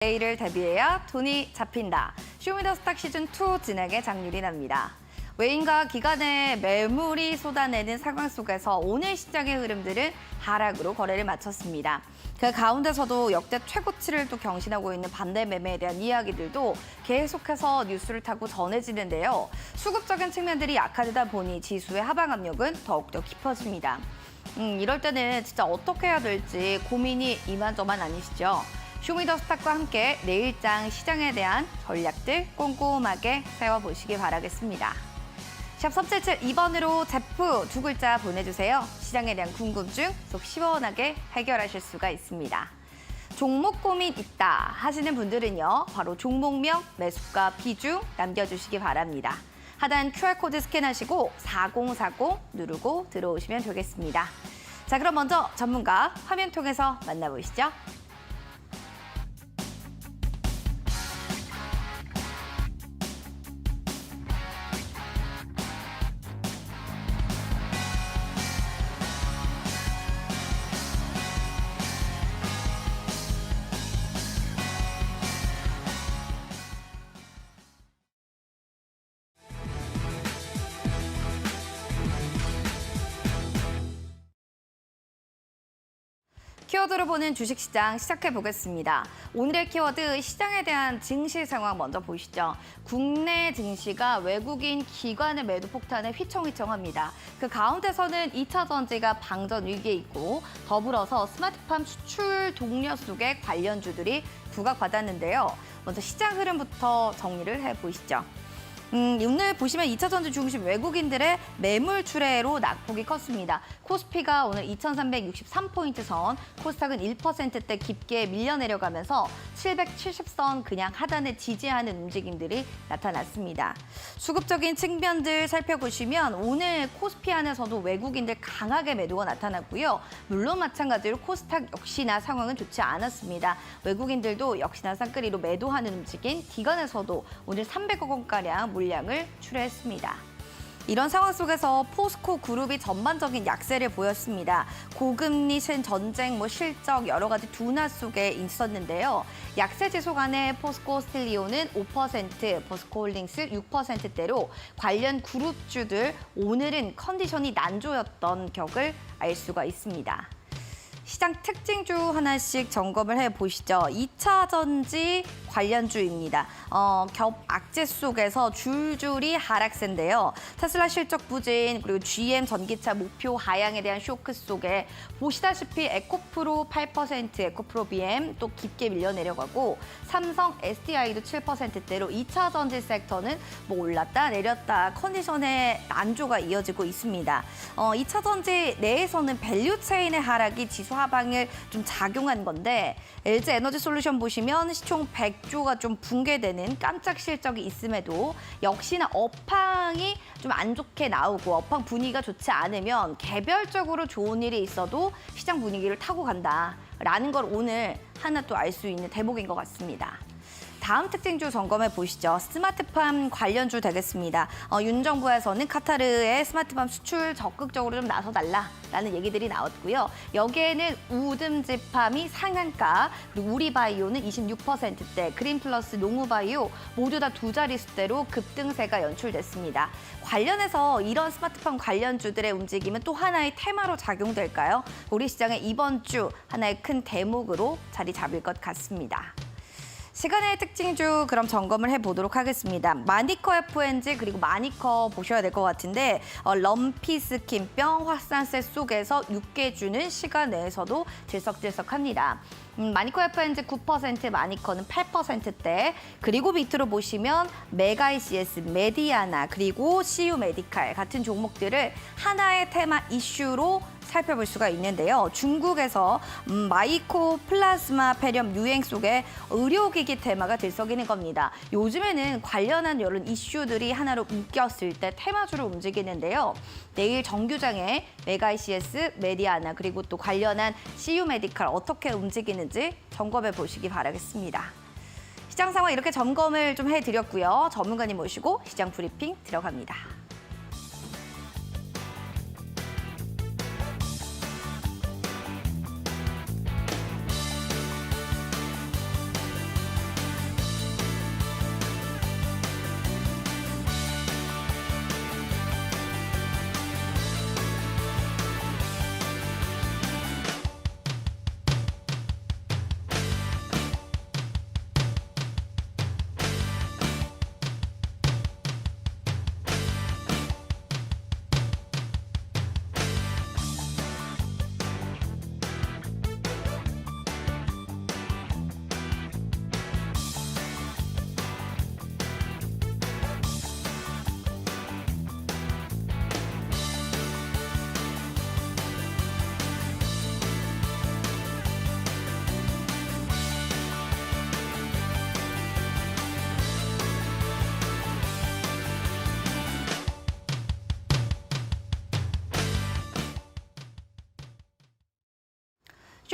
내일을 대비해야 돈이 잡힌다. 쇼미더스탁 시즌2 진행에 장률이 납니다. 외인과 기관의 매물이 쏟아내는 상황 속에서 오늘 시장의 흐름들은 하락으로 거래를 마쳤습니다. 그 가운데서도 역대 최고치를 또 경신하고 있는 반대 매매에 대한 이야기들도 계속해서 뉴스를 타고 전해지는데요. 수급적인 측면들이 약화되다 보니 지수의 하방 압력은 더욱더 깊어집니다. 이럴 때는 진짜 어떻게 해야 될지 고민이 이만저만 아니시죠? 쇼미더스탁과 함께 내일장 시장에 대한 전략들 꼼꼼하게 세워보시기 바라겠습니다. 샵 3772번으로 제프 두 글자 보내주세요. 시장에 대한 궁금증 속 시원하게 해결하실 수가 있습니다. 종목 고민 있다 하시는 분들은요. 바로 종목명, 매수가, 비중 남겨주시기 바랍니다. 하단 QR코드 스캔하시고 4040 누르고 들어오시면 되겠습니다. 자, 그럼 먼저 전문가 화면 통해서 만나보시죠. 키워드로 보는 주식시장 시작해보겠습니다. 오늘의 키워드 시장에 대한 증시 상황 먼저 보시죠. 국내 증시가 외국인 기관의 매도 폭탄에 휘청휘청합니다. 그 가운데서는 2차 전지가 방전 위기에 있고 더불어서 스마트팜 수출 동력 속의 관련주들이 부각받았는데요. 먼저 시장 흐름부터 정리를 해보시죠. 오늘 보시면 2차 전지 중심 외국인들의 매물 출회로 낙폭이 컸습니다. 코스피가 오늘 2,363포인트 선, 코스닥은 1%대 깊게 밀려 내려가면서 770선 그냥 하단에 지지하는 움직임들이 나타났습니다. 수급적인 측면들 살펴보시면 오늘 코스피 안에서도 외국인들 강하게 매도가 나타났고요. 물론 마찬가지로 코스닥 역시나 상황은 좋지 않았습니다. 외국인들도 역시나 쌍끌이로 매도하는 움직임, 기관에서도 오늘 300억 원가량 물량을 출회했습니다. 이런 상황 속에서 포스코 그룹이 전반적인 약세를 보였습니다. 고금리, 전쟁, 실적 여러 가지 둔화 속에 있었는데요. 약세 지수 간의 포스코 스틸리온은 5%, 포스코홀딩스 6%대로 관련 그룹주들 오늘은 컨디션이 난조였던 격을 알 수가 있습니다. 시장 특징주 하나씩 점검을 해보시죠. 2차 전지 관련주입니다. 겹악재 속에서 줄줄이 하락세인데요. 테슬라 실적 부진, 그리고 GM 전기차 목표 하향에 대한 쇼크 속에 보시다시피 에코프로 8%, 에코프로 BM 또 깊게 밀려 내려가고 삼성, SDI도 7%대로 2차 전지 섹터는 올랐다 내렸다 컨디션의 난조가 이어지고 있습니다. 2차 전지 내에서는 밸류체인의 하락이 지수 하방을 좀 작용한 건데 LG 에너지 솔루션 보시면 시총 100조가 좀 붕괴되는 깜짝 실적이 있음에도 역시나 업황이 좀 안 좋게 나오고 업황 분위기가 좋지 않으면 개별적으로 좋은 일이 있어도 시장 분위기를 타고 간다라는 걸 오늘 하나 또 알 수 있는 대목인 것 같습니다. 다음 특징주 점검해 보시죠. 스마트팜 관련주 되겠습니다. 윤 정부에서는 카타르의 스마트팜 수출 적극적으로 좀 나서달라라는 얘기들이 나왔고요. 여기에는 우듬지팜이 상한가, 그리고 우리바이오는 26%대, 그린플러스, 농우바이오 모두 다 두 자릿수대로 급등세가 연출됐습니다. 관련해서 이런 스마트팜 관련주들의 움직임은 또 하나의 테마로 작용될까요? 우리 시장의 이번 주 하나의 큰 대목으로 자리 잡을 것 같습니다. 시간의 특징주 그럼 점검을 해보도록 하겠습니다. 마니커 FNG 그리고 마니커 보셔야 될 것 같은데 럼피스킨병 확산세 속에서 6개 주는 시간 내에서도 들썩들썩합니다. 마니커 FNG 9%, 마니커는 8%대, 그리고 밑으로 보시면 메가이CS, 메디아나, 그리고 CU 메디칼 같은 종목들을 하나의 테마 이슈로 살펴볼 수가 있는데요. 중국에서 마이코 플라즈마 폐렴 유행 속에 의료기기 테마가 들썩이는 겁니다. 요즘에는 관련한 이런 이슈들이 하나로 묶였을 때 테마주로 움직이는데요. 내일 정규장에 메가이CS, 메디아나 그리고 또 관련한 CU 메디칼 어떻게 움직이는지 점검해 보시기 바라겠습니다. 시장 상황 이렇게 점검을 좀 해드렸고요. 전문가님 모시고 시장 브리핑 들어갑니다.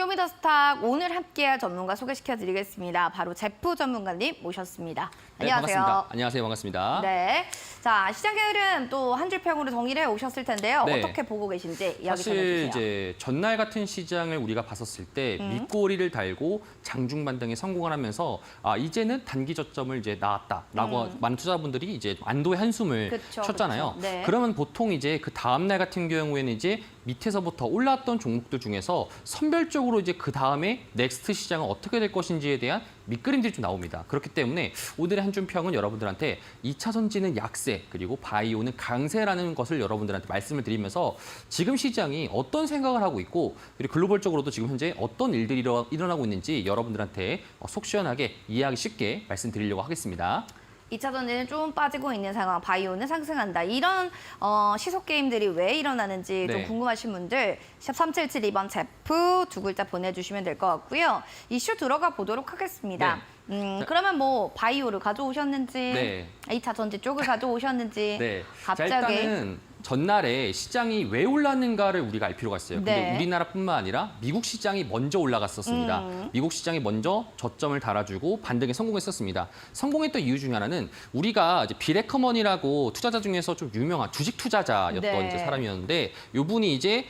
금요미더스탁 오늘 함께할 전문가 소개시켜드리겠습니다. 바로 제프 전문가님 모셨습니다. 네, 안녕하세요. 반갑습니다. 안녕하세요. 반갑습니다. 네. 자, 시장 게으름 또 한 줄 평으로 정리를 해 오셨을 텐데요. 네. 어떻게 보고 계신지 이야기 사실 전해주세요. 이제 전날 같은 시장을 우리가 봤었을 때 밑꼬리를 달고 장중 반등에 성공을 하면서 이제는 단기 저점을 이제 나왔다라고 많은 투자분들이 이제 안도의 한숨을 그쵸, 쉬었잖아요. 그쵸. 네. 그러면 보통 이제 그 다음 날 같은 경우에는 이제 밑에서부터 올라왔던 종목들 중에서 선별적으로 이제 그 다음에 넥스트 시장은 어떻게 될 것인지에 대한 밑그림들이 좀 나옵니다. 그렇기 때문에 오늘의 한줌 평은 여러분들한테 2차 전지는 약세 그리고 바이오는 강세라는 것을 여러분들한테 말씀을 드리면서 지금 시장이 어떤 생각을 하고 있고 그리고 글로벌적으로도 지금 현재 어떤 일들이 일어나고 있는지 여러분들한테 속 시원하게 이해하기 쉽게 말씀드리려고 하겠습니다. 2차 전지는 좀 빠지고 있는 상황, 바이오는 상승한다. 이런 시속 게임들이 왜 일어나는지 좀 네. 궁금하신 분들 샵 3772번 제프 두 글자 보내주시면 될 것 같고요. 이슈 들어가 보도록 하겠습니다. 그러면 뭐 바이오를 가져오셨는지, 네. 2차 전지 쪽을 가져오셨는지 네. 갑자기 자, 일단은 전날에 시장이 왜 올랐는가를 우리가 알 필요가 있어요. 근데 네. 우리나라뿐만 아니라 미국 시장이 먼저 올라갔었습니다. 미국 시장이 먼저 저점을 달아주고 반등에 성공했었습니다. 성공했던 이유 중에 하나는 우리가 이제 빌 에커먼이라고 투자자 중에서 좀 유명한 주식 투자자였던 네. 이제 사람이었는데 이분이 이제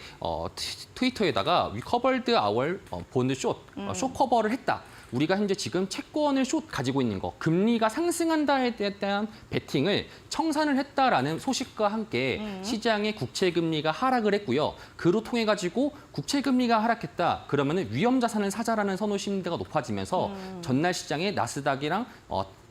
트위터에다가 We covered our bond short, 숏 커버를 했다. 우리가 현재 지금 채권을 숏 가지고 있는 거, 금리가 상승한다에 대한 베팅을 청산을 했다라는 소식과 함께 시장의 국채 금리가 하락을 했고요. 그로 통해 가지고 국채 금리가 하락했다. 그러면은 위험 자산을 사자라는 선호 심리가 높아지면서 전날 시장의 나스닥이랑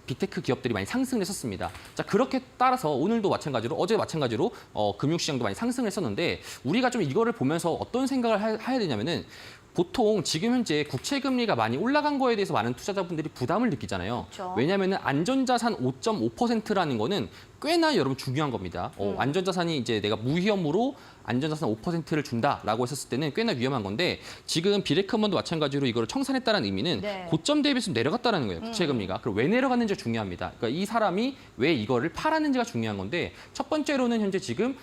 빅테크 기업들이 많이 상승을 했었습니다. 자, 그렇게 따라서 오늘도 마찬가지로 어제 마찬가지로 금융시장도 많이 상승을 했었는데 우리가 좀 이거를 보면서 어떤 생각을 해야 되냐면은 보통 지금 현재 국채 금리가 많이 올라간 거에 대해서 많은 투자자분들이 부담을 느끼잖아요. 그렇죠. 왜냐하면 안전자산 5.5%라는 거는 꽤나 여러분 중요한 겁니다. 안전자산이 이제 내가 무위험으로 안전자산 5%를 준다라고 했었을 때는 꽤나 위험한 건데 지금 비레크먼도 마찬가지로 이거를 청산했다는 의미는 네. 고점 대비해서 내려갔다는 거예요. 국채 금리가. 그럼 왜 내려갔는지가 중요합니다. 그러니까 이 사람이 왜 이거를 팔았는지가 중요한 건데 첫 번째로는 현재 지금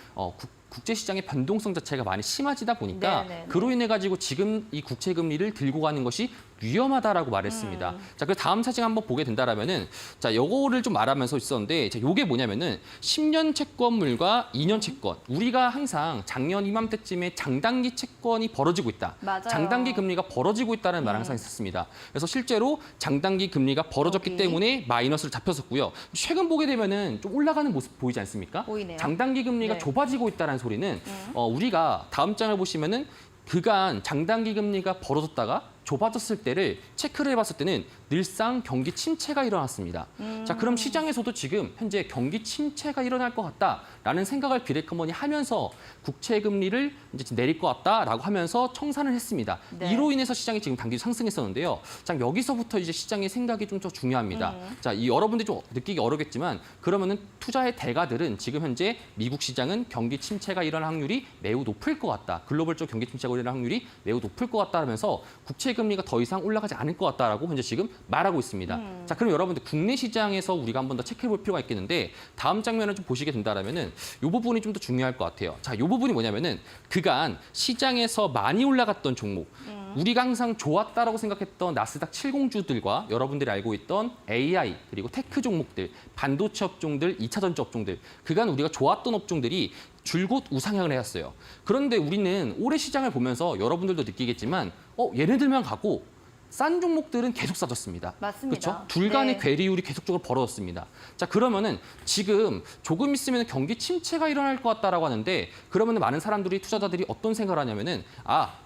국제 시장의 변동성 자체가 많이 심해지다 보니까 네네네. 그로 인해 가지고 지금 이 국채 금리를 들고 가는 것이 위험하다라고 말했습니다. 자, 그 다음 사진 한번 보게 된다라면은 자, 요거를 좀 말하면서 있었는데 자, 요게 뭐냐면은 10년 채권물과 2년 채권. 우리가 항상 작년 이맘때쯤에 장단기 채권이 벌어지고 있다. 맞아요. 장단기 금리가 벌어지고 있다는 말 항상 있었습니다. 그래서 실제로 장단기 금리가 벌어졌기 여기. 때문에 마이너스로 잡혔었고요. 최근 보게 되면은 좀 올라가는 모습 보이지 않습니까? 보이네요. 장단기 금리가 네. 좁아지고 있다는 소리는 우리가 다음 장을 보시면은 그간 장단기 금리가 벌어졌다가 좁아졌을 때를 체크를 해봤을 때는 늘상 경기 침체가 일어났습니다. 자, 그럼 시장에서도 지금 현재 경기 침체가 일어날 것 같다라는 생각을 비레커먼이 하면서 국채 금리를 이제 내릴 것 같다라고 하면서 청산을 했습니다. 네. 이로 인해서 시장이 지금 단기 상승했었는데요. 자, 여기서부터 이제 시장의 생각이 좀 더 중요합니다. 자, 이 여러분들이 좀 느끼기 어렵겠지만 그러면은 투자의 대가들은 지금 현재 미국 시장은 경기 침체가 일어날 확률이 매우 높을 것 같다. 글로벌적 경기 침체가 일어날 확률이 매우 높을 것 같다면서 국채 금리가 더 이상 올라가지 않을 것 같다라고 현재 지금 말하고 있습니다. 자, 그럼 여러분들 국내 시장에서 우리가 한 번 더 체크해 볼 필요가 있겠는데 다음 장면을 좀 보시게 된다라면은 이 부분이 좀 더 중요할 것 같아요. 자, 이 부분이 뭐냐면은 그간 시장에서 많이 올라갔던 종목, 우리가 항상 좋았다라고 생각했던 나스닥 70주들과 여러분들이 알고 있던 AI 그리고 테크 종목들, 반도체 업종들, 2차 전지 업종들, 그간 우리가 좋았던 업종들이 줄곧 우상향을 해왔어요. 그런데 우리는 올해 시장을 보면서 여러분들도 느끼겠지만 얘네들만 가고 싼 종목들은 계속 싸졌습니다. 맞습니다. 그렇죠? 둘 간의 네. 괴리율이 계속적으로 벌어졌습니다. 자, 그러면은 지금 조금 있으면 경기 침체가 일어날 것 같다라고 하는데 그러면 많은 사람들이 투자자들이 어떤 생각을 하냐면은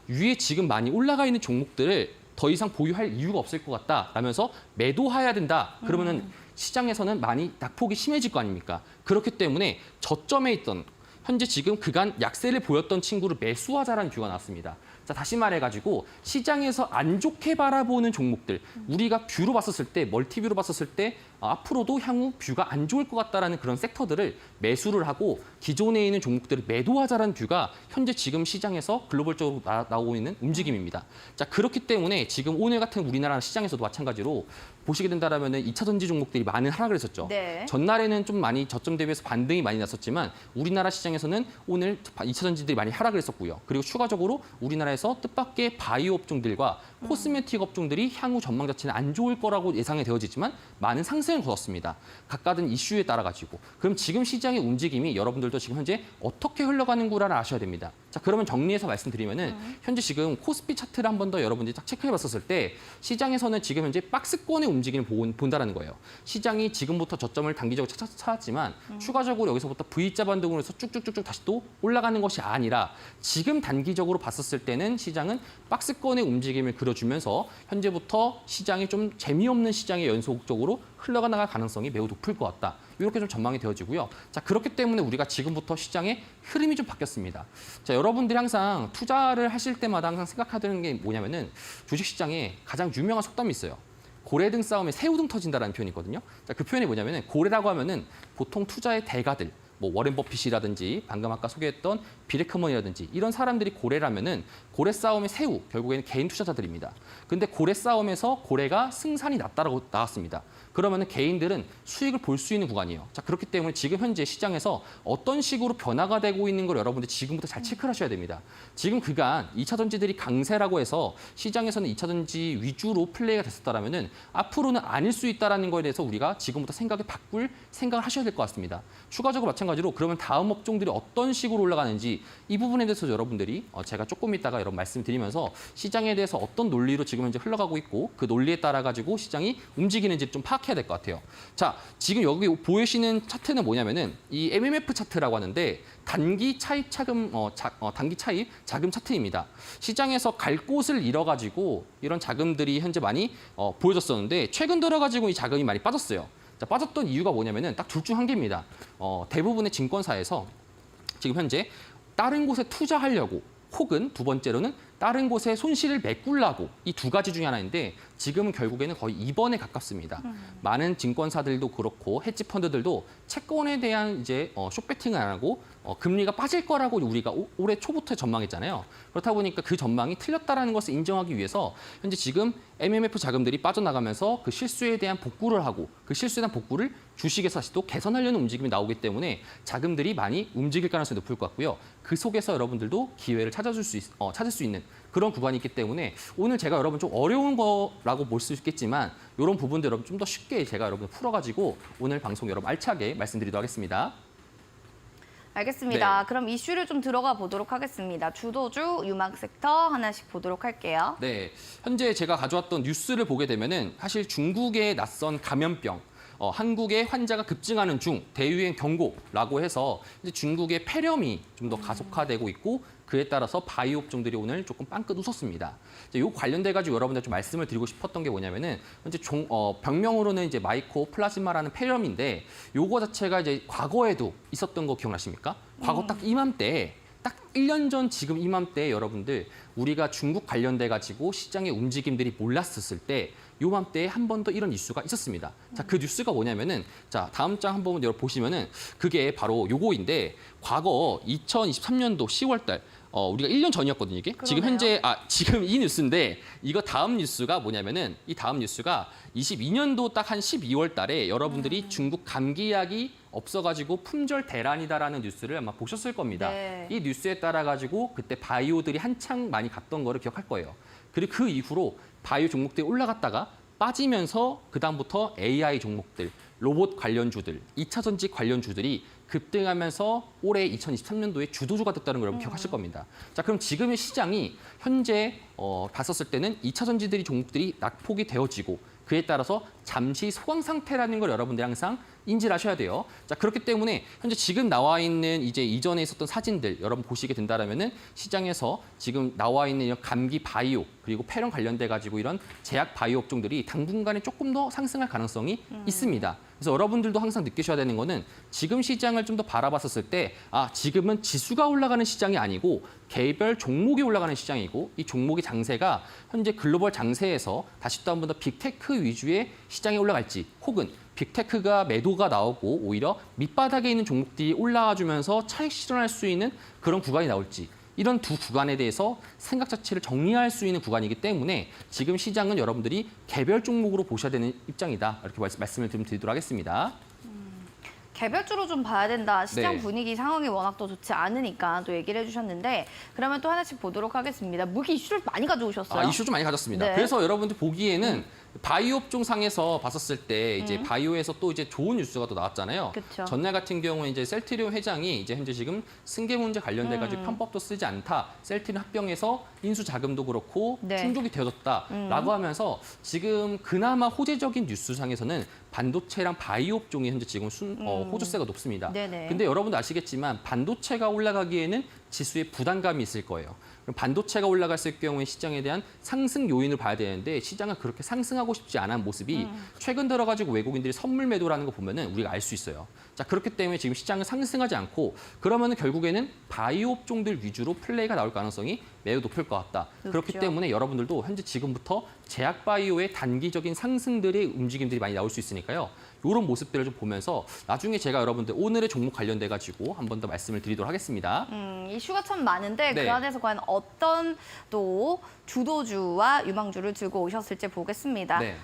위에 지금 많이 올라가 있는 종목들을 더 이상 보유할 이유가 없을 것 같다라면서 매도해야 된다. 그러면은 시장에서는 많이 낙폭이 심해질 거 아닙니까? 그렇기 때문에 저점에 있던 현재 지금 그간 약세를 보였던 친구를 매수하자라는 뷰가 나왔습니다. 자, 다시 말해가지고 시장에서 안 좋게 바라보는 종목들, 우리가 뷰로 봤었을 때, 멀티뷰로 봤었을 때 앞으로도 향후 뷰가 안 좋을 것 같다라는 그런 섹터들을 매수를 하고 기존에 있는 종목들을 매도하자라는 뷰가 현재 지금 시장에서 글로벌적으로 나오고 있는 움직임입니다. 자, 그렇기 때문에 지금 오늘 같은 우리나라 시장에서도 마찬가지로 보시게 된다라면은 2차 전지 종목들이 많은 하락을 했었죠. 네. 전날에는 좀 많이 저점 대비해서 반등이 많이 났었지만 우리나라 시장에서는 오늘 2차 전지들이 많이 하락을 했었고요. 그리고 추가적으로 우리나라에서 뜻밖의 바이오 업종들과 코스메틱 업종들이 향후 전망 자체는 안 좋을 거라고 예상이 되어지지만 많은 상승을 거뒀습니다. 각각은 이슈에 따라 가지고. 그럼 지금 시장의 움직임이 여러분들도 지금 현재 어떻게 흘러가는구나를 아셔야 됩니다. 자, 그러면 정리해서 말씀드리면은 현재 지금 코스피 차트를 한 번 더 여러분들이 딱 체크해 봤었을 때 시장에서는 지금 현재 박스권의 움직임을 본다라는 거예요. 시장이 지금부터 저점을 단기적으로 찾았지만 추가적으로 여기서부터 V자 반등으로 해서 쭉쭉쭉쭉 다시 또 올라가는 것이 아니라 지금 단기적으로 봤었을 때는 시장은 박스권의 움직임을 그려주면서 현재부터 시장이 좀 재미없는 시장의 연속적으로 흘러가나갈 가능성이 매우 높을 것 같다. 이렇게 좀 전망이 되어지고요. 자, 그렇기 때문에 우리가 지금부터 시장의 흐름이 좀 바뀌었습니다. 자, 여러분들이 항상 투자를 하실 때마다 항상 생각하는 게 뭐냐면은 주식시장에 가장 유명한 속담이 있어요. 고래등 싸움에 새우등 터진다라는 표현이 있거든요. 자, 그 표현이 뭐냐면은 고래라고 하면은 보통 투자의 대가들, 뭐 워렌 버핏이라든지 방금 아까 소개했던 빌 에크먼이라든지 이런 사람들이 고래라면은 고래 싸움의 새우, 결국에는 개인 투자자들입니다. 근데 고래 싸움에서 고래가 승산이 낮다라고 나왔습니다. 그러면은 개인들은 수익을 볼 수 있는 구간이에요. 자, 그렇기 때문에 지금 현재 시장에서 어떤 식으로 변화가 되고 있는 걸 여러분들 지금부터 잘 체크를 하셔야 됩니다. 지금 그간 2차 전지들이 강세라고 해서 시장에서는 2차 전지 위주로 플레이가 됐었다라면은 앞으로는 아닐 수 있다라는 거에 대해서 우리가 지금부터 바꿀 생각을 하셔야 될 것 같습니다. 추가적으로 마찬가지로 그러면 다음 업종들이 어떤 식으로 올라가는지 이 부분에 대해서 여러분들이 제가 조금 이따가 여러분 말씀드리면서 시장에 대해서 어떤 논리로 지금 현재 흘러가고 있고 그 논리에 따라 가지고 시장이 움직이는지 좀 파악해야 될 것 같아요. 자, 지금 여기 보이시는 차트는 뭐냐면은 이 MMF 차트라고 하는데 단기 차입 자금 차트입니다. 시장에서 갈 곳을 잃어가지고 이런 자금들이 현재 많이 보여졌었는데 최근 들어가지고 이 자금이 많이 빠졌어요. 자, 빠졌던 이유가 뭐냐면은 딱 둘 중 한 개입니다. 대부분의 증권사에서 지금 현재 다른 곳에 투자하려고 혹은 두 번째로는 다른 곳에 손실을 메꾸려고 이 두 가지 중에 하나인데 지금은 결국에는 거의 2번에 가깝습니다. 많은 증권사들도 그렇고 헤지 펀드들도 채권에 대한 이제 숏배팅을 안 하고 금리가 빠질 거라고 우리가 올해 초부터 전망했잖아요. 그렇다 보니까 그 전망이 틀렸다라는 것을 인정하기 위해서 현재 지금 MMF 자금들이 빠져나가면서 그 실수에 대한 복구를 하고 그 실수에 대한 복구를 주식에서 다시 또 개선하려는 움직임이 나오기 때문에 자금들이 많이 움직일 가능성이 높을 것 같고요. 그 속에서 여러분들도 기회를 찾을 수 있는 그런 구간이 있기 때문에 오늘 제가 여러분 좀 어려운 거라고 볼 수 있겠지만 이런 부분들 여러분 좀 더 쉽게 제가 여러분 풀어가지고 오늘 방송 여러분 알차게 말씀드리도록 하겠습니다. 알겠습니다. 네. 그럼 이슈를 좀 들어가 보도록 하겠습니다. 주도주, 유망 섹터 하나씩 보도록 할게요. 네, 현재 제가 가져왔던 뉴스를 보게 되면은 사실 중국의 낯선 감염병, 한국의 환자가 급증하는 중 대유행 경고라고 해서 이제 중국의 폐렴이 좀 더 가속화되고 있고 그에 따라서 바이오 업종들이 오늘 조금 빵긋 웃었습니다. 이 관련돼 가지고 여러분들 좀 말씀을 드리고 싶었던 게 뭐냐면은 현재 병명으로는 이제 마이코 플라즈마라는 폐렴인데 요거 자체가 이제 과거에도 있었던 거 기억나십니까? 과거 딱 이맘때 딱 1년 전 지금 이맘때 여러분들 우리가 중국 관련돼 가지고 시장의 움직임들이 몰랐었을 때 요맘때에 한 번 더 이런 뉴스가 있었습니다. 자, 그 뉴스가 뭐냐면은 자, 다음 장 한번 여러분 보시면은 그게 바로 요거인데 과거 2023년도 10월 달 우리가 1년 전이었거든요, 이게. 지금 그러네요. 현재 지금 이 뉴스인데 이거 다음 뉴스가 뭐냐면은 이 다음 뉴스가 22년도 딱 한 12월 달에 여러분들이 중국 감기약이 없어가지고 품절 대란이다라는 뉴스를 아마 보셨을 겁니다. 네. 이 뉴스에 따라 가지고 그때 바이오들이 한창 많이 갔던 거를 기억할 거예요. 그리고 그 이후로 바이오 종목들이 올라갔다가 빠지면서 그다음부터 AI 종목들, 로봇 관련주들, 2차 전지 관련주들이 급등하면서 올해 2023년도에 주도주가 됐다는 걸 여러분 기억하실 겁니다. 자, 그럼 지금의 시장이 현재 봤었을 때는 2차 전지들이 종목들이 낙폭이 되어지고 그에 따라서 잠시 소강 상태라는 걸 여러분들이 항상 인지를 하셔야 돼요. 자, 그렇기 때문에 현재 지금 나와 있는 이제 이전에 있었던 사진들 여러분 보시게 된다라면은 시장에서 지금 나와 있는 이런 감기 바이오 그리고 폐렴 관련돼 가지고 이런 제약 바이오 업종들이 당분간에 조금 더 상승할 가능성이 있습니다. 그래서 여러분들도 항상 느끼셔야 되는 거는 지금 시장을 좀 더 바라봤었을 때 지금은 지수가 올라가는 시장이 아니고 개별 종목이 올라가는 시장이고 이 종목의 장세가 현재 글로벌 장세에서 다시 또 한 번 더 빅테크 위주의 시장에 올라갈지 혹은 빅테크가 매도가 나오고 오히려 밑바닥에 있는 종목들이 올라와주면서 차익 실현할 수 있는 그런 구간이 나올지 이런 두 구간에 대해서 생각 자체를 정리할 수 있는 구간이기 때문에 지금 시장은 여러분들이 개별 종목으로 보셔야 되는 입장이다. 이렇게 말씀을 좀 드리도록 하겠습니다. 개별주로 좀 봐야 된다. 시장 네. 분위기 상황이 워낙 또 좋지 않으니까 또 얘기를 해주셨는데 그러면 또 하나씩 보도록 하겠습니다. 무기 이슈를 많이 가져오셨어요. 이슈 좀 많이 가졌습니다. 네. 그래서 여러분들 보기에는 바이오 업종 상에서 봤었을 때 이제 바이오에서 또 이제 좋은 뉴스가 또 나왔잖아요. 그쵸. 전날 같은 경우에 이제 셀트리온 회장이 이제 현재 지금 승계 문제 관련돼 가지고 편법도 쓰지 않다. 셀트리온 합병해서 인수 자금도 그렇고 네. 충족이 되어졌다라고 하면서 지금 그나마 호재적인 뉴스상에서는 반도체랑 바이오 업종이 현재 지금 호조세가 높습니다. 네네. 근데 여러분도 아시겠지만 반도체가 올라가기에는 지수에 부담감이 있을 거예요. 그럼 반도체가 올라갔을 경우에 시장에 대한 상승 요인을 봐야 되는데 시장은 그렇게 상승하고 싶지 않은 모습이 최근 들어가지고 외국인들이 선물 매도라는 거 보면은 우리가 알 수 있어요. 자, 그렇기 때문에 지금 시장은 상승하지 않고 그러면은 결국에는 바이오 업종들 위주로 플레이가 나올 가능성이 매우 높을 것 같다. 그렇기 높죠. 때문에 여러분들도 현재 지금부터 제약 바이오의 단기적인 상승들의 움직임들이 많이 나올 수 있으니까요. 이런 모습들을 좀 보면서 나중에 제가 여러분들 오늘의 종목 관련돼 가지고 한 번 더 말씀을 드리도록 하겠습니다. 이슈가 참 많은데 네. 그 안에서 과연 어떤 또 주도주와 유망주를 들고 오셨을지 보겠습니다. 네.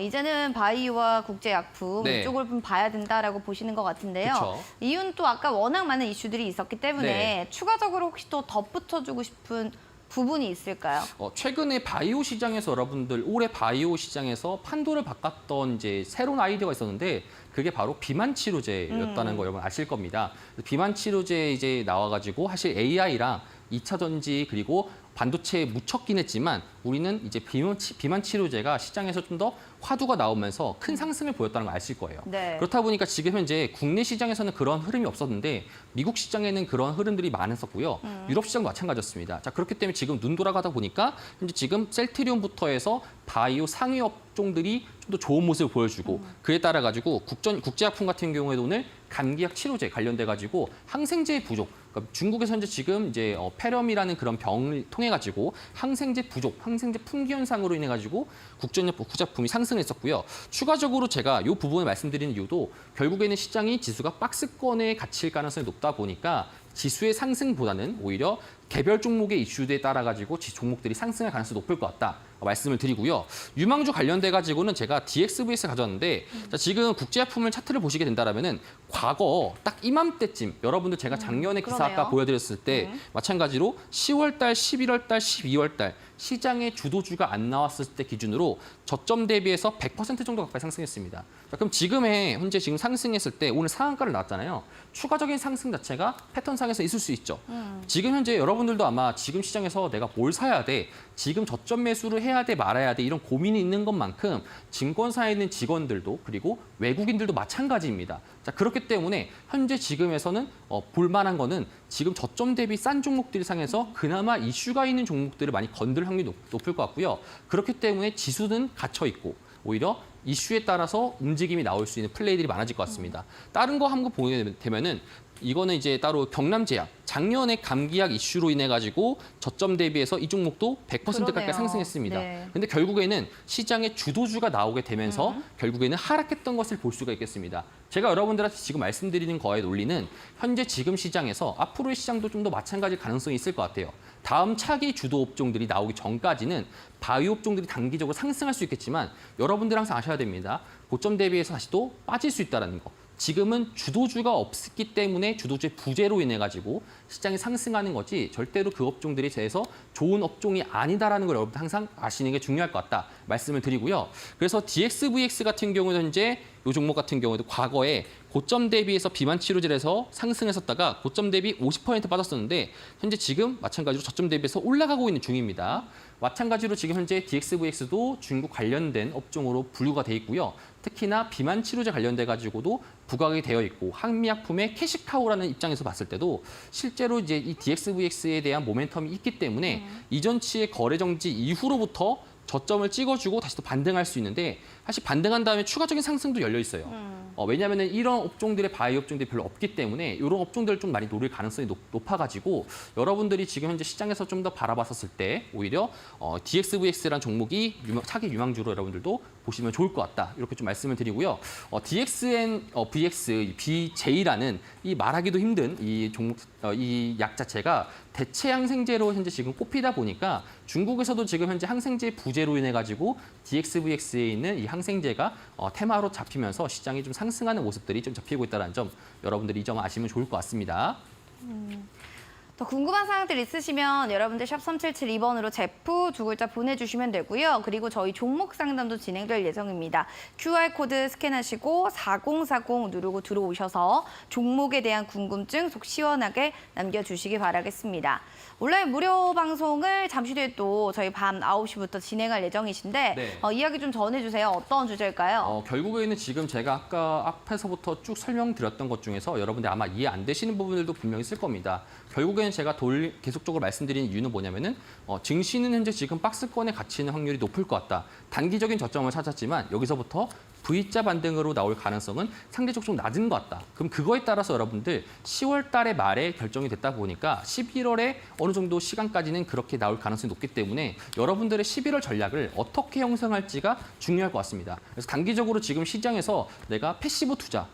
이제는 바이오와 국제약품 네. 이쪽을 좀 봐야 된다라고 보시는 것 같은데요. 그쵸. 이유는 또 아까 워낙 많은 이슈들이 있었기 때문에 네. 추가적으로 혹시 또 덧붙여주고 싶은 부분이 있을까요? 최근에 바이오 시장에서 여러분들 올해 바이오 시장에서 판도를 바꿨던 이제 새로운 아이디어가 있었는데 그게 바로 비만 치료제였다는 거 여러분 아실 겁니다. 비만 치료제 이제 나와가지고 사실 AI랑 2차 전지 그리고 반도체에 묻혔긴 했지만 우리는 이제 비만 치료제가 시장에서 좀 더 화두가 나오면서 큰 상승을 보였다는 걸 아실 거예요. 네. 그렇다 보니까 지금 현재 국내 시장에서는 그런 흐름이 없었는데 미국 시장에는 그런 흐름들이 많았었고요. 유럽 시장도 마찬가지였습니다. 자, 그렇기 때문에 지금 눈 돌아가다 보니까 현재 지금 셀트리온부터 해서 바이오 상위 업종들이 좀 더 좋은 모습을 보여주고 그에 따라 가지고 국제약품 같은 경우에도 오늘 감기약 치료제 관련돼 가지고 항생제 부족 그러니까 중국에서 현재 지금 이제 폐렴이라는 그런 병을 통해 가지고 항생제 부족, 항생제 품귀 현상으로 인해 가지고 국제약품이 상승했었고요. 추가적으로 제가 이 부분을 말씀드리는 이유도 결국에는 시장이 지수가 박스권에 갇힐 가능성이 높다 보니까 지수의 상승보다는 오히려 개별 종목의 이슈에 따라 가지고 종목들이 상승할 가능성이 높을 것 같다. 말씀을 드리고요. 유망주 관련돼 가지고는 제가 DXVS 가져왔는데 자, 지금 국제약품을 차트를 보시게 된다라면은 과거 딱 이맘때쯤 여러분들 제가 작년에 기사 그러네요. 아까 보여드렸을 때 마찬가지로 10월 달, 11월 달, 12월 달 시장의 주도주가 안 나왔을 때 기준으로 저점 대비해서 100% 정도 가까이 상승했습니다. 자, 그럼 지금의 현재 지금 상승했을 때 오늘 상한가를 나왔잖아요. 추가적인 상승 자체가 패턴상에서 있을 수 있죠. 지금 현재 여러분들도 아마 지금 시장에서 내가 뭘 사야 돼, 지금 저점 매수를 해야 돼 말아야 돼 이런 고민이 있는 것만큼 증권사에 있는 직원들도 그리고 외국인들도 마찬가지입니다. 자, 그렇기 때문에 현재 지금에서는 볼만한 거는 지금 저점 대비 싼 종목들 상에서 그나마 이슈가 있는 종목들을 많이 건들 확률이 높을 것 같고요. 그렇기 때문에 지수는 갇혀 있고 오히려 이슈에 따라서 움직임이 나올 수 있는 플레이들이 많아질 것 같습니다. 다른 거 한번 보게 되면은 이거는 이제 따로 경남제약 작년에 감기약 이슈로 인해 가지고 저점 대비해서 이 종목도 100% 가까이 그러네요. 상승했습니다. 네. 근데 결국에는 시장의 주도주가 나오게 되면서 결국에는 하락했던 것을 볼 수가 있겠습니다. 제가 여러분들한테 지금 말씀드리는 거의 논리는 현재 지금 시장에서 앞으로의 시장도 좀 더 마찬가지 가능성이 있을 것 같아요. 다음 차기 주도 업종들이 나오기 전까지는 바이오 업종들이 단기적으로 상승할 수 있겠지만 여러분들 항상 아셔야 됩니다. 고점 대비해서 다시 또 빠질 수 있다는 거. 지금은 주도주가 없기 때문에 주도주의 부재로 인해 가지고 시장이 상승하는 거지 절대로 그 업종들이 대해서 좋은 업종이 아니다라는 걸 여러분 항상 아시는 게 중요할 것 같다 말씀을 드리고요. 그래서 DXVX 같은 경우는 현재 이 종목 같은 경우에도 과거에 고점 대비해서 비만 치료제에서 상승했었다가 고점 대비 50% 빠졌었는데 현재 지금 마찬가지로 저점 대비해서 올라가고 있는 중입니다. 마찬가지로 지금 현재 DXVX도 중국 관련된 업종으로 분류가 돼 있고요. 특히나 비만 치료제 관련돼 가지고도 부각이 되어 있고 한미약품의 캐시카우라는 입장에서 봤을 때도 실제로 이제 이 DXVX에 대한 모멘텀이 있기 때문에 이전치의 거래 정지 이후로부터 저점을 찍어주고 다시 또 반등할 수 있는데 사실 반등한 다음에 추가적인 상승도 열려 있어요. 왜냐하면 이런 업종들의 바이오 업종들이 별로 없기 때문에 이런 업종들을 좀 많이 노릴 가능성이 높아가지고 여러분들이 지금 현재 시장에서 좀 더 바라봤었을 때 오히려 DXVX라는 종목이 차기 유망주로 여러분들도 보시면 좋을 것 같다. 이렇게 좀 말씀을 드리고요. DXNVX, BJ라는 이 말하기도 힘든 이 종목, 이 약 자체가 대체 항생제로 현재 지금 꼽히다 보니까 중국에서도 지금 현재 항생제 부재로 인해 가지고 DXVX에 있는 이 항생제가 테마로 잡히면서 시장이 좀 상승하는 모습들이 좀 잡히고 있다는 점 여러분들이 이 점 아시면 좋을 것 같습니다. 더 궁금한 사항들 있으시면 여러분들 샵 3772번으로 제프 두 글자 보내주시면 되고요. 그리고 저희 종목 상담도 진행될 예정입니다. QR코드 스캔하시고 4040 누르고 들어오셔서 종목에 대한 궁금증 속 시원하게 남겨주시기 바라겠습니다. 온라인 무료 방송을 잠시 뒤에 또 저희 밤 9시부터 진행할 예정이신데 네. 이야기 좀 전해주세요. 어떤 주제일까요? 결국에는 지금 제가 아까 앞에서부터 쭉 설명드렸던 것 중에서 여러분들 아마 이해 안 되시는 부분들도 분명히 있을 겁니다. 결국에는 제가 계속적으로 말씀드리는 이유는 뭐냐면은 증시는 현재 지금 박스권에 갇히는 확률이 높을 것 같다. 단기적인 저점을 찾았지만 여기서부터 V자 반등으로 나올 가능성은 상대적으로 좀 낮은 것 같다. 그럼 그거에 따라서 여러분들 10월 달에 말에 결정이 됐다 보니까 11월에 어느 정도 시간까지는 그렇게 나올 가능성이 높기 때문에 여러분들의 11월 전략을 어떻게 형성할지가 중요할 것 같습니다. 그래서 단기적으로 지금 시장에서 내가 패시브 투자,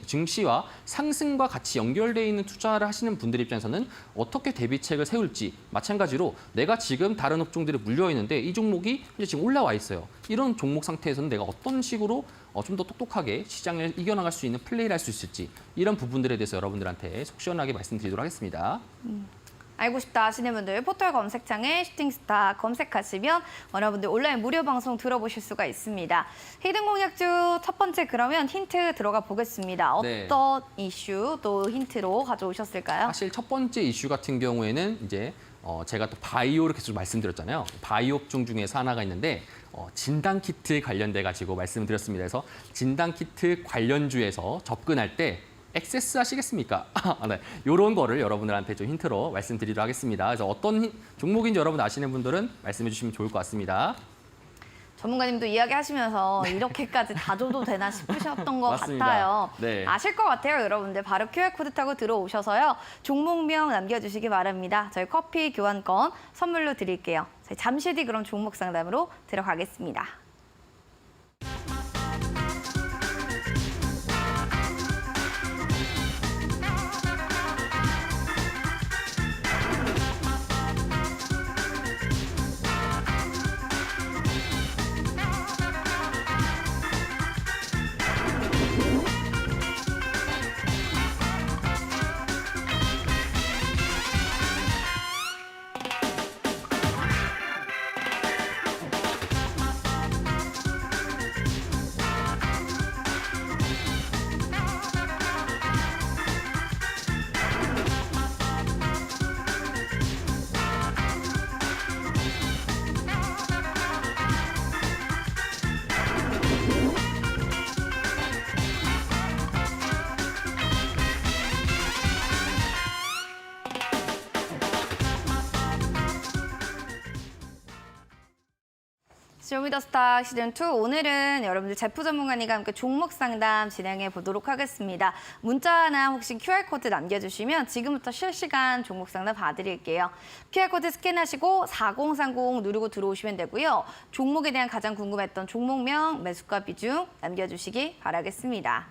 증시와 상승과 같이 연결되어 있는 투자를 하시는 분들 입장에서는 어떻게 대비책을 세울지 마찬가지로 내가 지금 다른 업종들이 물려 있는데 이 종목이 이제 지금 올라와 있어요. 이런 종목 상태에서는 내가 어떤 식으로 좀 더 똑똑하게 시장을 이겨나갈 수 있는 플레이를 할 수 있을지 이런 부분들에 대해서 여러분들한테 속 시원하게 말씀드리도록 하겠습니다. 알고 싶다 하시는 분들 포털 검색창에 슈팅스타 검색하시면 여러분들 온라인 무료 방송 들어보실 수가 있습니다. 히든 공약주 첫 번째 그러면 힌트 들어가 보겠습니다. 네. 어떤 이슈 또 힌트로 가져오셨을까요? 사실 첫 번째 이슈 같은 경우에는 이제 제가 또 바이오를 계속 말씀드렸잖아요. 바이오 업종 중에서 하나가 있는데 진단 키트 관련돼 가지고 말씀드렸습니다. 그래서 진단 키트 관련주에서 접근할 때 액세스 하시겠습니까? 네, 이런 거를 여러분들한테 좀 힌트로 말씀드리도록 하겠습니다. 그래서 어떤 종목인지 여러분 아시는 분들은 말씀해 주시면 좋을 것 같습니다. 전문가님도 이야기하시면서 이렇게까지 다 줘도 되나 싶으셨던 것 맞습니다. 같아요. 네. 아실 것 같아요, 여러분들. 바로 QR코드 타고 들어오셔서요. 종목명 남겨주시기 바랍니다. 저희 커피 교환권 선물로 드릴게요. 저희 잠시 뒤 그럼 종목 상담으로 들어가겠습니다. 쇼미더스타 시즌2 오늘은 여러분들 제프 전문가님과 함께 종목 상담 진행해 보도록 하겠습니다. 문자나 혹시 QR코드 남겨주시면 지금부터 실시간 종목 상담 봐드릴게요. QR코드 스캔하시고 4030 누르고 들어오시면 되고요. 종목에 대한 가장 궁금했던 종목명, 매수가 비중 남겨주시기 바라겠습니다.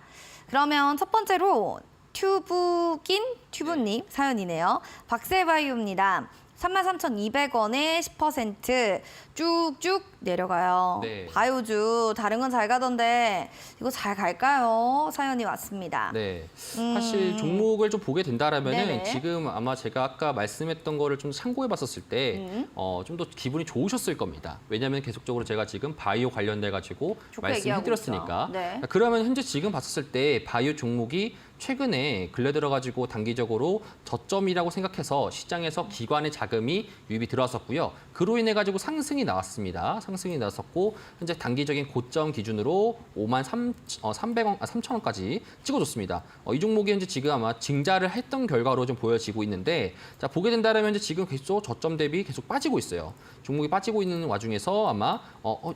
그러면 첫 번째로 튜브님 사연이네요. 박세바이오입니다. 33,200원에 10% 쭉쭉 내려가요. 네. 바이오주 다른 건 잘 가던데 이거 잘 갈까요? 사연이 왔습니다. 네, 사실 종목을 좀 보게 된다라면은 네네. 지금 아마 제가 아까 말씀했던 거를 좀 참고해봤었을 때 좀 더 기분이 좋으셨을 겁니다. 왜냐하면 계속적으로 제가 지금 바이오 관련돼 가지고 좋게 얘기하고 말씀해드렸으니까. 있죠. 네. 그러면 현재 지금 봤었을 때 바이오 종목이 최근에 근래 들어가지고 단기적으로 저점이라고 생각해서 시장에서 기관의 자금이 유입이 들어왔었고요. 그로 인해 가지고 상승이 나왔습니다. 상승이 나왔었고 현재 단기적인 고점 기준으로 53,000원까지 찍어줬습니다. 이 종목이 현재 지금 아마 증자를 했던 결과로 좀 보여지고 있는데 자 보게 된다면 현재 지금 계속 저점 대비 계속 빠지고 있어요. 종목이 빠지고 있는 와중에서 아마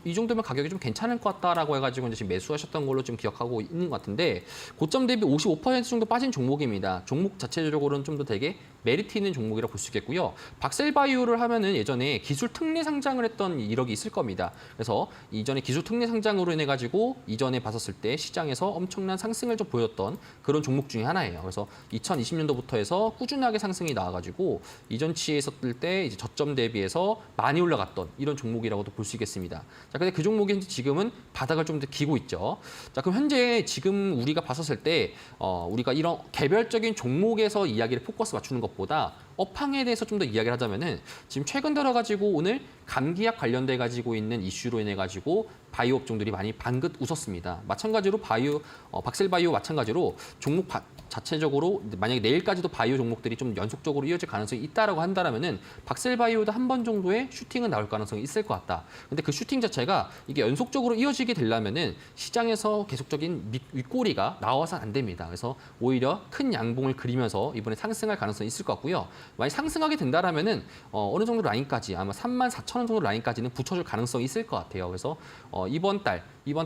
이 정도면 가격이 좀 괜찮을 것 같다라고 해가지고 이제 지금 매수하셨던 걸로 좀 기억하고 있는 것 같은데 고점 대비 55% 정도 빠진 종목입니다. 종목 자체적으로는 좀 더 되게 메리트 있는 종목이라고 볼 수 있겠고요. 박셀바이오를 하면은 예전에 기술 특례 상장을 했던 이력이 있을 겁니다. 그래서 이전에 기술 특례 상장으로 인해 가지고 이전에 봤었을 때 시장에서 엄청난 상승을 좀 보였던 그런 종목 중에 하나예요. 그래서 2020년도부터 해서 꾸준하게 상승이 나와가지고 이전치에 있었을 때 이제 저점 대비해서 많이 올라갔던 이런 종목이라고도 볼 수 있겠습니다. 자, 근데 그 종목이 현재 지금은 바닥을 좀 더 기고 있죠. 자, 그럼 현재 지금 우리가 봤었을 때 우리가 이런 개별적인 종목에서 이야기를 포커스 맞추는 것보다 업황에 대해서 좀 더 이야기를 하자면은 지금 최근 들어 가지고 오늘 감기약 관련돼 가지고 있는 이슈로 인해 가지고 바이오 업종들이 많이 방긋 웃었습니다. 마찬가지로 박셀바이오 마찬가지로 종목 자체적으로 만약에 내일까지도 바이오 종목들이 좀 연속적으로 이어질 가능성이 있다라고 한다면은 박셀바이오도 한 번 정도의 슈팅은 나올 가능성이 있을 것 같다. 근데 그 슈팅 자체가 이게 연속적으로 이어지게 되려면은 시장에서 계속적인 윗꼬리가 나와서 안 됩니다. 그래서 오히려 큰 양봉을 그리면서 이번에 상승할 가능성이 있을 것 같고요. 만약 상승하게 된다라면은 어느 정도 라인까지 아마 34,000원 정도 라인까지는 붙여줄 가능성이 있을 것 같아요. 그래서 이번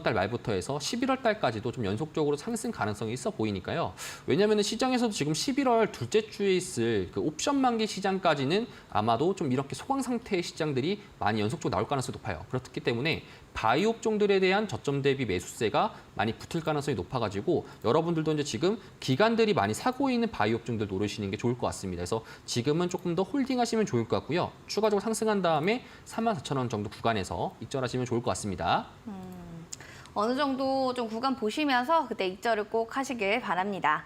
달 말부터 해서 11월 달까지도 좀 연속적으로 상승 가능성이 있어 보이니까요. 왜냐하면 시장에서도 지금 11월 둘째 주에 있을 그 옵션 만기 시장까지는 아마도 좀 이렇게 소강 상태의 시장들이 많이 연속적으로 나올 가능성이 높아요. 그렇기 때문에 바이오 업종들에 대한 저점 대비 매수세가 많이 붙을 가능성이 높아가지고 여러분들도 이제 지금 기관들이 많이 사고 있는 바이오 업종들 노리시는 게 좋을 것 같습니다. 그래서 지금은 조금 더 홀딩하시면 좋을 것 같고요. 추가적으로 상승한 다음에 34,000원 정도 구간에서 익절하시면 좋을 것 같습니다. 어느 정도 좀 구간 보시면서 그때 익절을 꼭 하시길 바랍니다.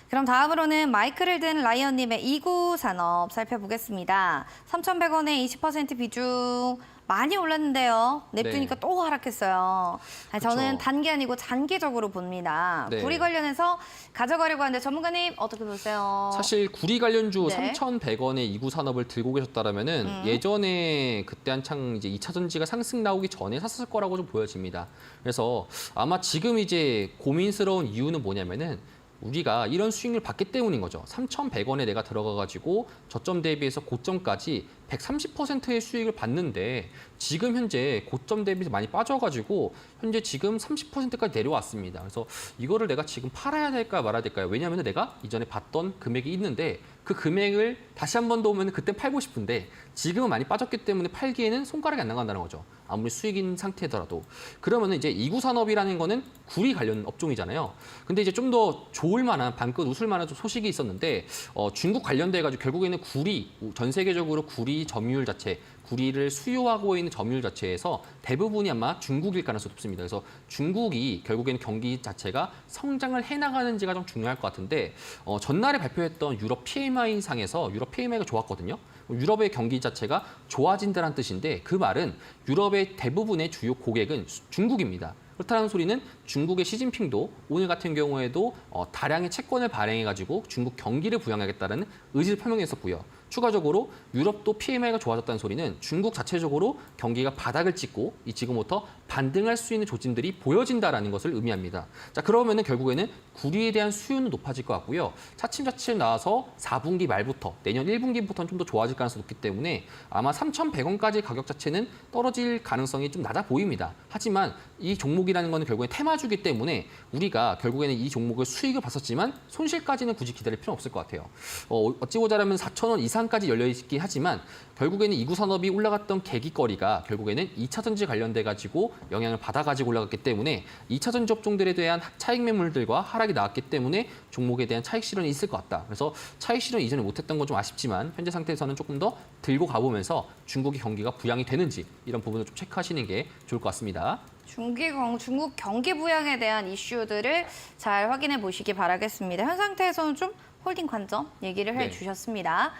그럼 다음으로는 마이크를 든 라이언님의 2구 산업 살펴보겠습니다. 3,100원에 20% 비중 많이 올랐는데요. 냅두니까 네. 또 하락했어요. 아니, 저는 그쵸. 단기 아니고 장기적으로 봅니다. 네. 구리 관련해서 가져가려고 하는데 전문가님 어떻게 보세요? 사실 구리 관련주 네. 3,100원의 2구 산업을 들고 계셨다라면은 예전에 그때 한창 이제 2차 전지가 상승 나오기 전에 샀을 거라고 좀 보여집니다. 그래서 아마 지금 이제 고민스러운 이유는 뭐냐면은 우리가 이런 수익률을 받기 때문인 거죠. 3,100원에 내가 들어가가지고 저점 대비해서 고점까지 130%의 수익을 받는데 지금 현재 고점 대비해서 많이 빠져가지고 현재 지금 30%까지 내려왔습니다. 그래서 이거를 내가 지금 팔아야 될까 말아야 될까요? 왜냐하면 내가 이전에 봤던 금액이 있는데 그 금액을 다시 한 번 더 오면 그때 팔고 싶은데 지금은 많이 빠졌기 때문에 팔기에는 손가락이 안 나간다는 거죠. 아무리 수익인 상태더라도. 그러면 이제 2구 산업이라는 거는 구리 관련 업종이잖아요. 근데 이제 좀 더 좋을 만한, 방긋 웃을 만한 좀 소식이 있었는데 중국 관련돼 가지고 결국에는 구리, 전 세계적으로 구리 점유율 자체, 구리를 수요하고 있는 점유율 자체에서 대부분이 아마 중국일 가능성이 높습니다. 그래서 중국이 결국에는 경기 자체가 성장을 해나가는지가 좀 중요할 것 같은데 전날에 발표했던 유럽 PMI 상에서 유럽 PMI가 좋았거든요. 유럽의 경기 자체가 좋아진다는 뜻인데 그 말은 유럽의 대부분의 주요 고객은 중국입니다. 그렇다는 소리는 중국의 시진핑도 오늘 같은 경우에도 다량의 채권을 발행해가지고 중국 경기를 부양하겠다는 의지를 표명했었고요. 추가적으로 유럽도 PMI가 좋아졌다는 소리는 중국 자체적으로 경기가 바닥을 찍고 지금부터 반등할 수 있는 조짐들이 보여진다라는 것을 의미합니다. 자, 그러면은 결국에는 구리에 대한 수요는 높아질 것 같고요. 차츰차츰 나와서 4분기 말부터 내년 1분기부터는 좀 더 좋아질 가능성이 높기 때문에 아마 3,100원까지 가격 자체는 떨어질 가능성이 좀 낮아 보입니다. 하지만 이 종목이라는 거는 결국엔 테마주기 때문에 우리가 결국에는 이 종목을 수익을 봤었지만 손실까지는 굳이 기다릴 필요는 없을 것 같아요. 어찌 보자라면 4,000원 이상까지 열려있긴 하지만 결국에는 2구 산업이 올라갔던 계기거리가 결국에는 2차 전지 관련돼 가지고 영향을 받아가지고 올라갔기 때문에 2차 전지 업종들에 대한 차익 매물들과 하락이 나왔기 때문에 종목에 대한 차익 실현이 있을 것 같다. 그래서 차익 실현 이전에 못했던 건 좀 아쉽지만 현재 상태에서는 조금 더 들고 가보면서 중국의 경기가 부양이 되는지 이런 부분을 좀 체크하시는 게 좋을 것 같습니다. 중국 경기 부양에 대한 이슈들을 잘 확인해 보시기 바라겠습니다. 현 상태에서는 좀 홀딩 관점 얘기를 네. 해주셨습니다.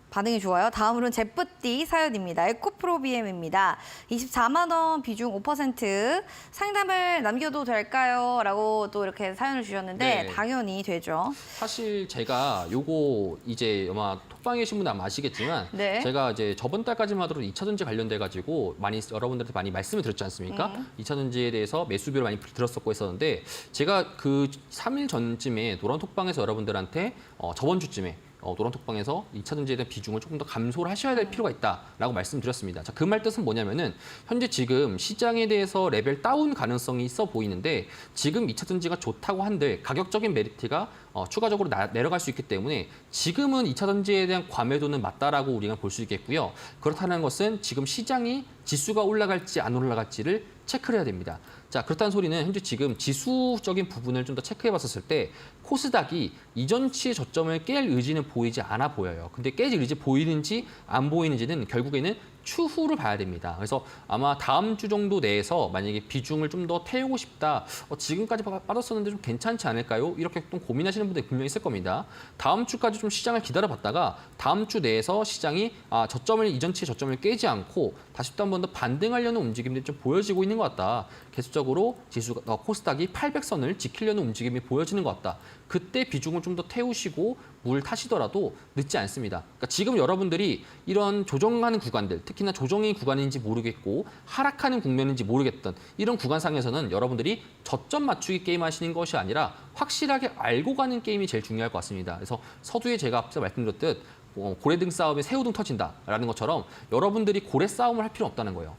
반응이 좋아요. 다음으로는 제프띠 사연입니다. 에코프로 BM입니다. 24만 원 비중 5% 상담을 남겨도 될까요? 라고 또 이렇게 사연을 주셨는데 네. 당연히 되죠. 사실 제가 요거 이제 아마 톡방에 계신 분은 아마 아시겠지만 네. 제가 이제 저번 달까지만 하더라도 2차 전지 관련돼 가지고 많이 여러분들한테 많이 말씀을 드렸지 않습니까? 2차 전지에 대해서 매수비를 많이 들었었고 했었는데 제가 그 3일 전쯤에 노란 톡방에서 여러분들한테 저번 주쯤에 노란 톡방에서 2차 전지에 대한 비중을 조금 더 감소를 하셔야 될 필요가 있다라고 말씀드렸습니다. 자, 그 말 뜻은 뭐냐면은 현재 지금 시장에 대해서 레벨 다운 가능성이 있어 보이는데 지금 2차 전지가 좋다고 한들 가격적인 메리트가 추가적으로 내려갈 수 있기 때문에 지금은 2차 전지에 대한 과매도는 맞다라고 우리가 볼 수 있겠고요. 그렇다는 것은 지금 시장이 지수가 올라갈지 안 올라갈지를 체크를 해야 됩니다. 자, 그렇다는 소리는 현재 지금 지수적인 부분을 좀 더 체크해 봤었을 때 코스닥이 이전치의 저점을 깰 의지는 보이지 않아 보여요. 근데 깰 의지 보이는지 안 보이는지는 결국에는 추후를 봐야 됩니다. 그래서 아마 다음 주 정도 내에서 만약에 비중을 좀 더 태우고 싶다. 지금까지 빠졌었는데 좀 괜찮지 않을까요? 이렇게 좀 고민하시는 분들이 분명히 있을 겁니다. 다음 주까지 좀 시장을 기다려봤다가 다음 주 내에서 시장이 이전치의 저점을 깨지 않고 다시 또 한 번 더 반등하려는 움직임들이 좀 보여지고 있는 것 같다. 계속적으로 코스닥이 800선을 지키려는 움직임이 보여지는 것 같다. 그때 비중을 좀 더 태우시고 물 타시더라도 늦지 않습니다. 그러니까 지금 여러분들이 이런 조정하는 구간들, 특히나 조정의 구간인지 모르겠고 하락하는 국면인지 모르겠던 이런 구간상에서는 여러분들이 저점 맞추기 게임 하시는 것이 아니라 확실하게 알고 가는 게임이 제일 중요할 것 같습니다. 그래서 서두에 제가 앞서 말씀드렸듯 고래등 싸움에 새우등 터진다라는 것처럼 여러분들이 고래 싸움을 할 필요는 없다는 거예요.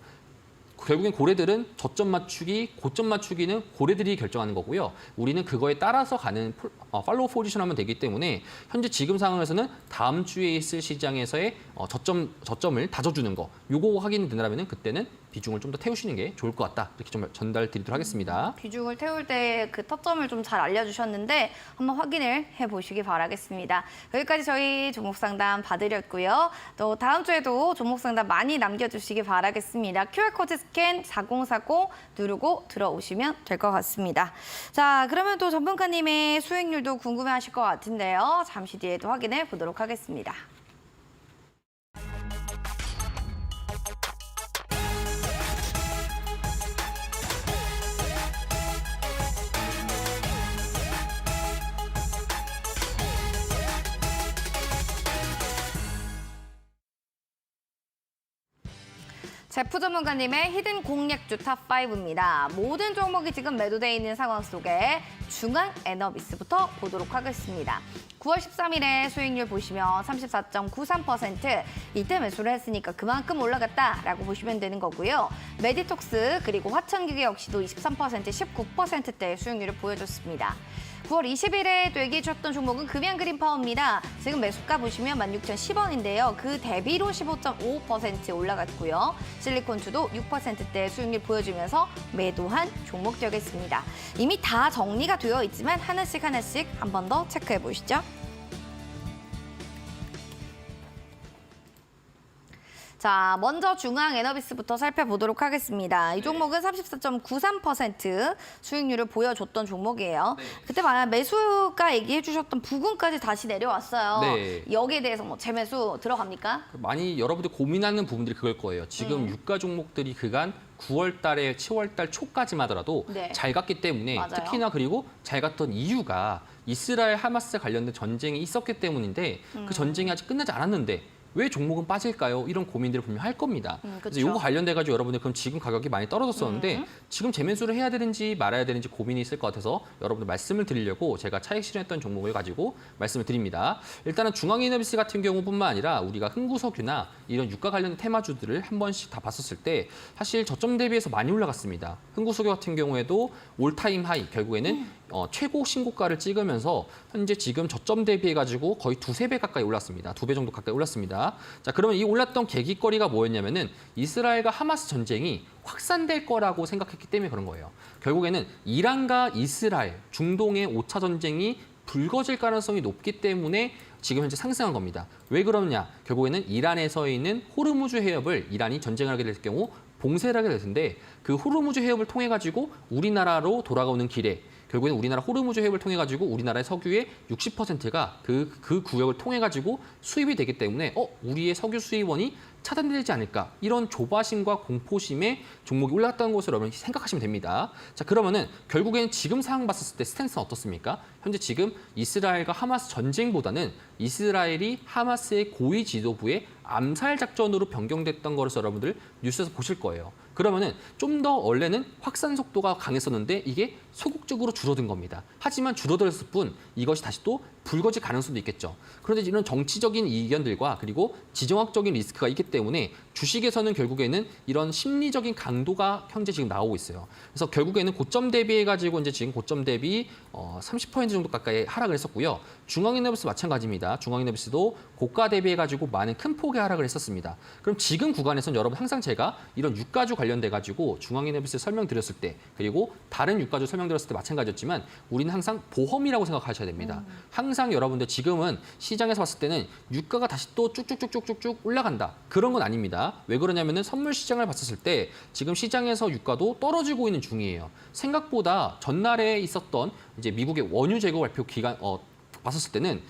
결국엔 고래들은 저점 맞추기, 고점 맞추기는 고래들이 결정하는 거고요. 우리는 그거에 따라서 가는 팔로우 포지션 하면 되기 때문에 현재 지금 상황에서는 다음 주에 있을 시장에서의 저점을 다져주는 거, 요거 확인이 된다면 그때는 비중을 좀 더 태우시는 게 좋을 것 같다. 이렇게 좀 전달 드리도록 하겠습니다. 비중을 태울 때 그 타점을 좀 잘 알려주셨는데 한번 확인을 해보시기 바라겠습니다. 여기까지 저희 종목 상담 봐드렸고요. 또 다음 주에도 종목 상담 많이 남겨주시기 바라겠습니다. QR코드 스캔 4040 누르고 들어오시면 될 것 같습니다. 자, 그러면 또 전문가님의 수익률도 궁금해하실 것 같은데요. 잠시 뒤에 또 확인해 보도록 하겠습니다. 제프 전문가님의 히든 공략주 탑5입니다. 모든 종목이 지금 매도되어 있는 상황 속에 중앙 에너비스부터 보도록 하겠습니다. 9월 13일에 수익률 보시면 34.93%, 이때 매수를 했으니까 그만큼 올라갔다라고 보시면 되는 거고요. 메디톡스 그리고 화천기계 역시도 23%, 19%대의 수익률을 보여줬습니다. 9월 20일에 또 얘기해 주셨던 종목은 금양그린파워입니다. 지금 매수가 보시면 16,010원인데요. 그 대비로 15.55% 올라갔고요. 실리콘주도 6%대 수익률 보여주면서 매도한 종목 되겠습니다. 이미 다 정리가 되어 있지만 하나씩 한 번 더 체크해 보시죠. 자, 먼저 중앙 에너비스부터 살펴보도록 하겠습니다. 이 종목은 34.93% 수익률을 보여줬던 종목이에요. 네. 그때 매수가 얘기해 주셨던 부근까지 다시 내려왔어요. 네. 여기에 대해서 재매수 들어갑니까? 많이 여러분들 고민하는 부분들이 그걸 거예요. 지금 유가 종목들이 그간 9월 달에 10월 달 초까지만 하더라도 네. 잘 갔기 때문에 맞아요. 특히나 그리고 잘 갔던 이유가 이스라엘 하마스 관련된 전쟁이 있었기 때문인데 그 전쟁이 아직 끝나지 않았는데 왜 종목은 빠질까요? 이런 고민들을 분명히 할 겁니다. 그래서 그쵸. 이거 관련돼가지고 여러분들 그럼 지금 가격이 많이 떨어졌었는데 지금 재매수를 해야 되는지 말아야 되는지 고민이 있을 것 같아서 여러분들 말씀을 드리려고 제가 차익 실현했던 종목을 가지고 말씀을 드립니다. 일단은 중앙에너비스 같은 경우뿐만 아니라 우리가 흥구석유나 이런 유가 관련 테마주들을 한 번씩 다 봤었을 때 사실 저점 대비해서 많이 올라갔습니다. 흥구석유 같은 경우에도 올타임 하이 결국에는 최고 신고가를 찍으면서 현재 지금 저점 대비해가지고 거의 2~3배 가까이 올랐습니다. 2배 정도 가까이 올랐습니다. 자, 그러면 이 올랐던 계기거리가 뭐였냐면은 이스라엘과 하마스 전쟁이 확산될 거라고 생각했기 때문에 그런 거예요. 결국에는 이란과 이스라엘, 중동의 5차 전쟁이 불거질 가능성이 높기 때문에 지금 현재 상승한 겁니다. 왜 그러느냐? 결국에는 이란에서 있는 호르무즈 해협을 이란이 전쟁을 하게 될 경우 봉쇄를 하게 될 텐데 그 호르무즈 해협을 통해 가지고 우리나라로 돌아오는 길에 결국에는 우리나라 호르무즈 해협을 통해 가지고 우리나라의 석유의 60%가 그 구역을 통해 가지고 수입이 되기 때문에 우리의 석유 수입원이 차단되지 않을까 이런 조바심과 공포심에 종목이 올라갔다는 것을 여러분 생각하시면 됩니다. 자, 그러면은 결국에는 지금 상황 봤을 때 스탠스는 어떻습니까? 현재 지금 이스라엘과 하마스 전쟁보다는 이스라엘이 하마스의 고위 지도부의 암살 작전으로 변경됐던 것을 여러분들 뉴스에서 보실 거예요. 그러면은 좀 더 원래는 확산 속도가 강했었는데 이게 소극적으로 줄어든 겁니다. 하지만 줄어들었을 뿐 이것이 다시 또 불거질 가능성도 있겠죠. 그런데 이런 정치적인 이견들과 그리고 지정학적인 리스크가 있기 때문에 주식에서는 결국에는 이런 심리적인 강도가 현재 지금 나오고 있어요. 그래서 결국에는 고점 대비해가지고 이제 지금 고점 대비 30% 정도 가까이 하락을 했었고요. 중앙인터뷰스 마찬가지입니다. 중앙인터뷰스도 고가 대비해가지고 많은 큰 폭의 하락을 했었습니다. 그럼 지금 구간에서는 여러분 항상 제가 이런 유가주 관련돼가지고 중앙인터뷰스 설명드렸을 때 그리고 다른 유가주 설명드렸을 때 마찬가지였지만 우리는 항상 보험이라고 생각하셔야 됩니다. 항상 여러분들 지금은 시장에서 봤을 때는 유가가 다시 또 쭉쭉쭉쭉쭉 올라간다. 그런 건 아닙니다. 왜 그러냐면은 선물 시장을 봤을 때 지금 시장에서 유가도 떨어지고 있는 중이에요. 생각보다 전날에 있었던 이제 미국의 원유 재고 발표 기간 봤었을 때는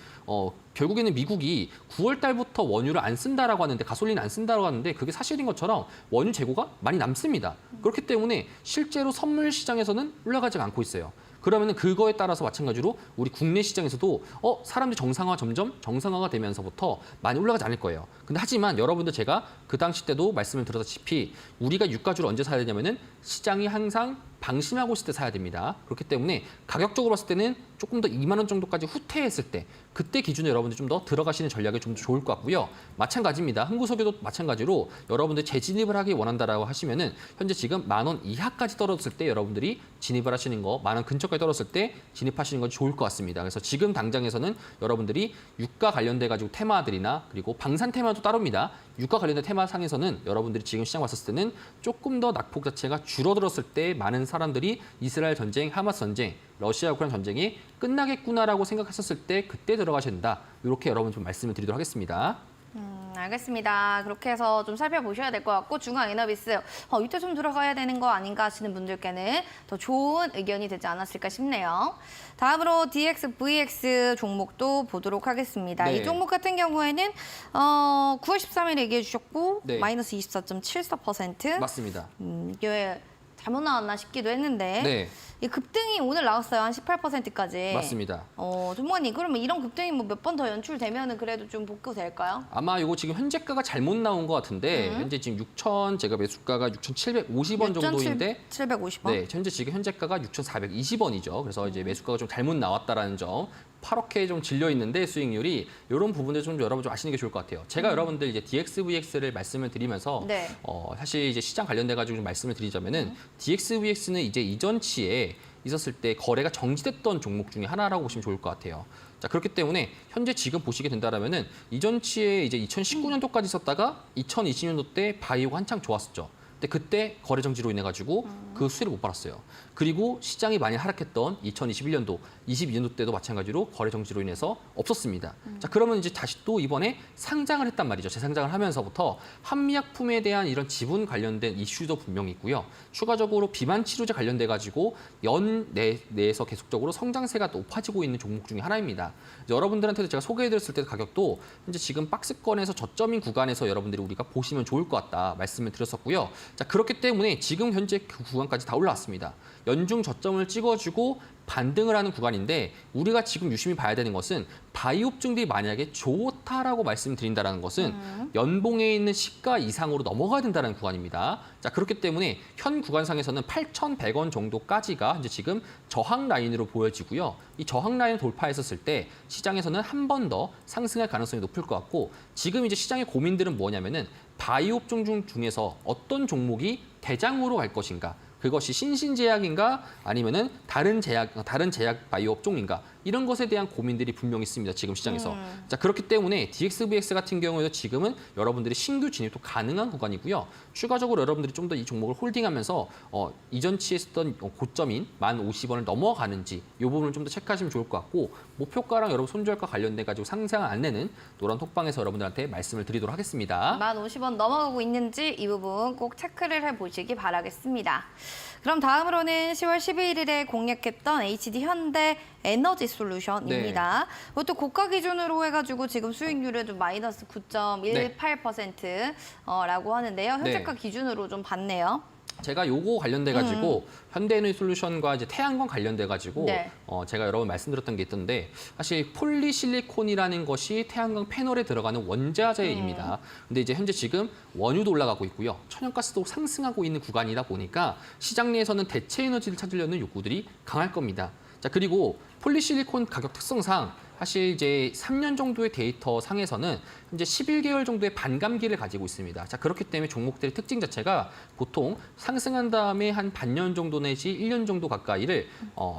결국에는 미국이 9월 달부터 원유를 안 쓴다라고 하는데 가솔린을 안 쓴다라고 하는데 그게 사실인 것처럼 원유 재고가 많이 남습니다. 그렇기 때문에 실제로 선물 시장에서는 올라가지 않고 있어요. 그러면은 그거에 따라서 마찬가지로 우리 국내 시장에서도 사람들이 점점 정상화가 되면서부터 많이 올라가지 않을 거예요. 근데 하지만 여러분들 제가 그 당시 때도 말씀을 드렸다시피 우리가 유가주를 언제 사야 되냐면은 시장이 항상 방심하고 있을 때 사야 됩니다. 그렇기 때문에 가격적으로 봤을 때는 조금 더 2만 원 정도까지 후퇴했을 때 그때 기준에 여러분들 좀 더 들어가시는 전략이 좀 더 좋을 것 같고요. 마찬가지입니다. 흥구석유도 마찬가지로 여러분들 재진입을 하기 원한다라고 하시면은 현재 지금 10,000원 이하까지 떨어졌을 때 여러분들이 진입을 하시는 거 10,000원 근처까지 떨어졌을 때 진입하시는 것이 좋을 것 같습니다. 그래서 지금 당장에서는 여러분들이 유가 관련돼 가지고 테마들이나 그리고 방산 테마도 따릅니다. 유가 관련된 테마상에서는 여러분들이 지금 시장 왔을 때는 조금 더 낙폭 자체가 줄어들었을 때 많은 사람들이 이스라엘 전쟁, 하마스 전쟁, 러시아 우크라이나 전쟁이 끝나겠구나라고 생각했었을 때 그때 들어가셔야 된다. 이렇게 여러분 좀 말씀을 드리도록 하겠습니다. 알겠습니다. 그렇게 해서 좀 살펴보셔야 될 것 같고 중앙이너비스 이때 좀 들어가야 되는 거 아닌가 하시는 분들께는 더 좋은 의견이 되지 않았을까 싶네요. 다음으로 DXVX 종목도 보도록 하겠습니다. 네. 이 종목 같은 경우에는 9월 13일 얘기해 주셨고 네. 마이너스 24.74%. 맞습니다. 이게 잘못 나왔나 싶기도 했는데 네, 이 급등이 오늘 나왔어요. 한 18%까지. 맞습니다. 전문가님 그러면 이런 급등이 뭐 몇 번 더 연출되면은 그래도 좀 복구 될까요? 아마 이거 지금 현재가가 잘못 나온 것 같은데 현재 지금 6천 제가 매수가가 6,750원 정도인데 750원. 네, 현재 지금 현재가가 6,420원이죠. 그래서 이제 매수가가 좀 잘못 나왔다라는 점. 파랗게 좀 질려 있는데 수익률이 이런 부분들 좀 여러분 좀 아시는 게 좋을 것 같아요. 제가 여러분들 이제 DXVX를 말씀을 드리면서 네. 사실 이제 시장 관련돼 가지고 좀 말씀을 드리자면은 DXVX는 이제 이전치에 있었을 때 거래가 정지됐던 종목 중에 하나라고 보시면 좋을 것 같아요. 자, 그렇기 때문에 현재 지금 보시게 된다라면은 이전치에 이제 2019년도까지 있었다가 2020년도 때 바이오가 한창 좋았었죠. 근데 그때 거래 정지로 인해 가지고 그 수혜를 못 받았어요. 그리고 시장이 많이 하락했던 2021년도, 22년도 때도 마찬가지로 거래 정지로 인해서 없었습니다. 자, 그러면 이제 다시 또 이번에 상장을 했단 말이죠. 재상장을 하면서부터 한미약품에 대한 이런 지분 관련된 이슈도 분명히 있고요. 추가적으로 비만 치료제 관련돼 가지고 내에서 계속적으로 성장세가 높아지고 있는 종목 중에 하나입니다. 여러분들한테도 제가 소개해드렸을 때 가격도 현재 지금 박스권에서 저점인 구간에서 여러분들이 우리가 보시면 좋을 것 같다 말씀을 드렸었고요. 자, 그렇기 때문에 지금 현재 그 구간까지 다 올라왔습니다. 연중 저점을 찍어주고 반등을 하는 구간인데 우리가 지금 유심히 봐야 되는 것은 바이오업종들이 만약에 좋다라고 말씀드린다는 것은 연봉에 있는 시가 이상으로 넘어가야 된다는 구간입니다. 자, 그렇기 때문에 현 구간상에서는 8,100원 정도까지가 이제 지금 저항 라인으로 보여지고요. 이 저항 라인을 돌파했었을 때 시장에서는 한 번 더 상승할 가능성이 높을 것 같고 지금 이제 시장의 고민들은 뭐냐면은 바이오업종 중에서 어떤 종목이 대장으로 갈 것인가? 그것이 신신제약인가 아니면은 다른 제약 바이오 업종인가 이런 것에 대한 고민들이 분명히 있습니다. 지금 시장에서. 자, 그렇기 때문에 DXVX 같은 경우에도 지금은 여러분들이 신규 진입도 가능한 구간이고요. 추가적으로 여러분들이 좀 더 이 종목을 홀딩하면서 이전치에 있었던 고점인 1050원을 넘어가는지 이 부분을 좀 더 체크하시면 좋을 것 같고 목표가랑 여러분 손절가 관련돼 가지고 상승 안내는 노란 톡방에서 여러분들한테 말씀을 드리도록 하겠습니다. 1050원 넘어가고 있는지 이 부분 꼭 체크를 해보시기 바라겠습니다. 그럼 다음으로는 10월 11일에 공략했던 HD 현대 에너지 솔루션입니다. 이것도 고가 기준으로 해가지고 지금 수익률은 좀 마이너스 9.18%라고 하는데요. 현재가 기준으로 좀 봤네요. 제가 요거 관련돼 가지고 현대에너지솔루션과 이제 태양광 관련돼 가지고 제가 여러 번 말씀드렸던 게 있던데 사실 폴리실리콘이라는 것이 태양광 패널에 들어가는 원자재입니다. 근데 이제 현재 지금 원유도 올라가고 있고요. 천연가스도 상승하고 있는 구간이다 보니까 시장 내에서는 대체 에너지를 찾으려는 욕구들이 강할 겁니다. 자, 그리고 폴리실리콘 가격 특성상 사실 이제 3년 정도의 데이터 상에서는 이제 11개월 정도의 반감기를 가지고 있습니다. 자, 그렇기 때문에 종목들의 특징 자체가 보통 상승한 다음에 한 반년 정도 내지 1년 정도 가까이를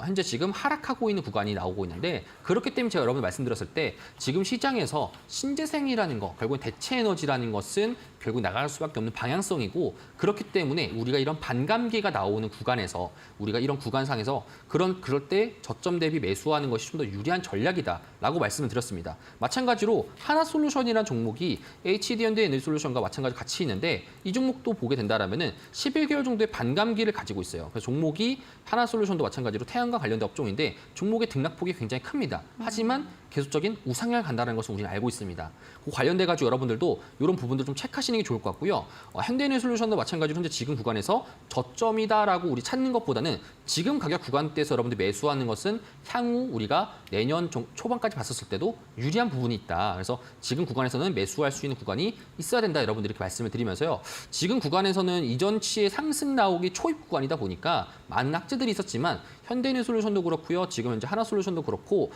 현재 지금 하락하고 있는 구간이 나오고 있는데 그렇기 때문에 제가 여러분 말씀드렸을 때 지금 시장에서 신재생이라는 거, 결국은 대체 에너지라는 것은 결국 나갈 수밖에 없는 방향성이고 그렇기 때문에 우리가 이런 반감기가 나오는 구간에서 우리가 이런 구간상에서 그럴 때 저점 대비 매수하는 것이 좀 더 유리한 전략이다라고 말씀을 드렸습니다. 마찬가지로 하나솔루션이라는 종목이 HD현대 에너지솔루션과 마찬가지로 같이 있는데 이 종목도 보게 된다라면은 11개월 정도의 반감기를 가지고 있어요. 그래서 종목이 하나솔루션도 마찬가지로 태양광 관련된 업종인데 종목의 등락폭이 굉장히 큽니다. 하지만 계속적인 우상향을 간다는 것을 우리는 알고 있습니다. 그 관련돼 가지고 여러분들도 이런 부분들 좀 체크하시는 게 좋을 것 같고요. 현대에너지솔루션도 마찬가지로 현재 지금 구간에서 저점이다라고 우리 찾는 것보다는 지금 가격 구간대에서 여러분들 매수하는 것은 향후 우리가 내년 초반까지 봤었을 때도 유리한 부분이 있다. 그래서 지금 구간에서는 매수할 수 있는 구간이 있어야 된다. 여러분들 이렇게 말씀을 드리면서요. 지금 구간에서는 이전치의 상승 나오기 초입 구간이다 보니까 많은 악재들이 있었지만 현대에너지솔루션도 그렇고요. 지금 현재 하나솔루션도 그렇고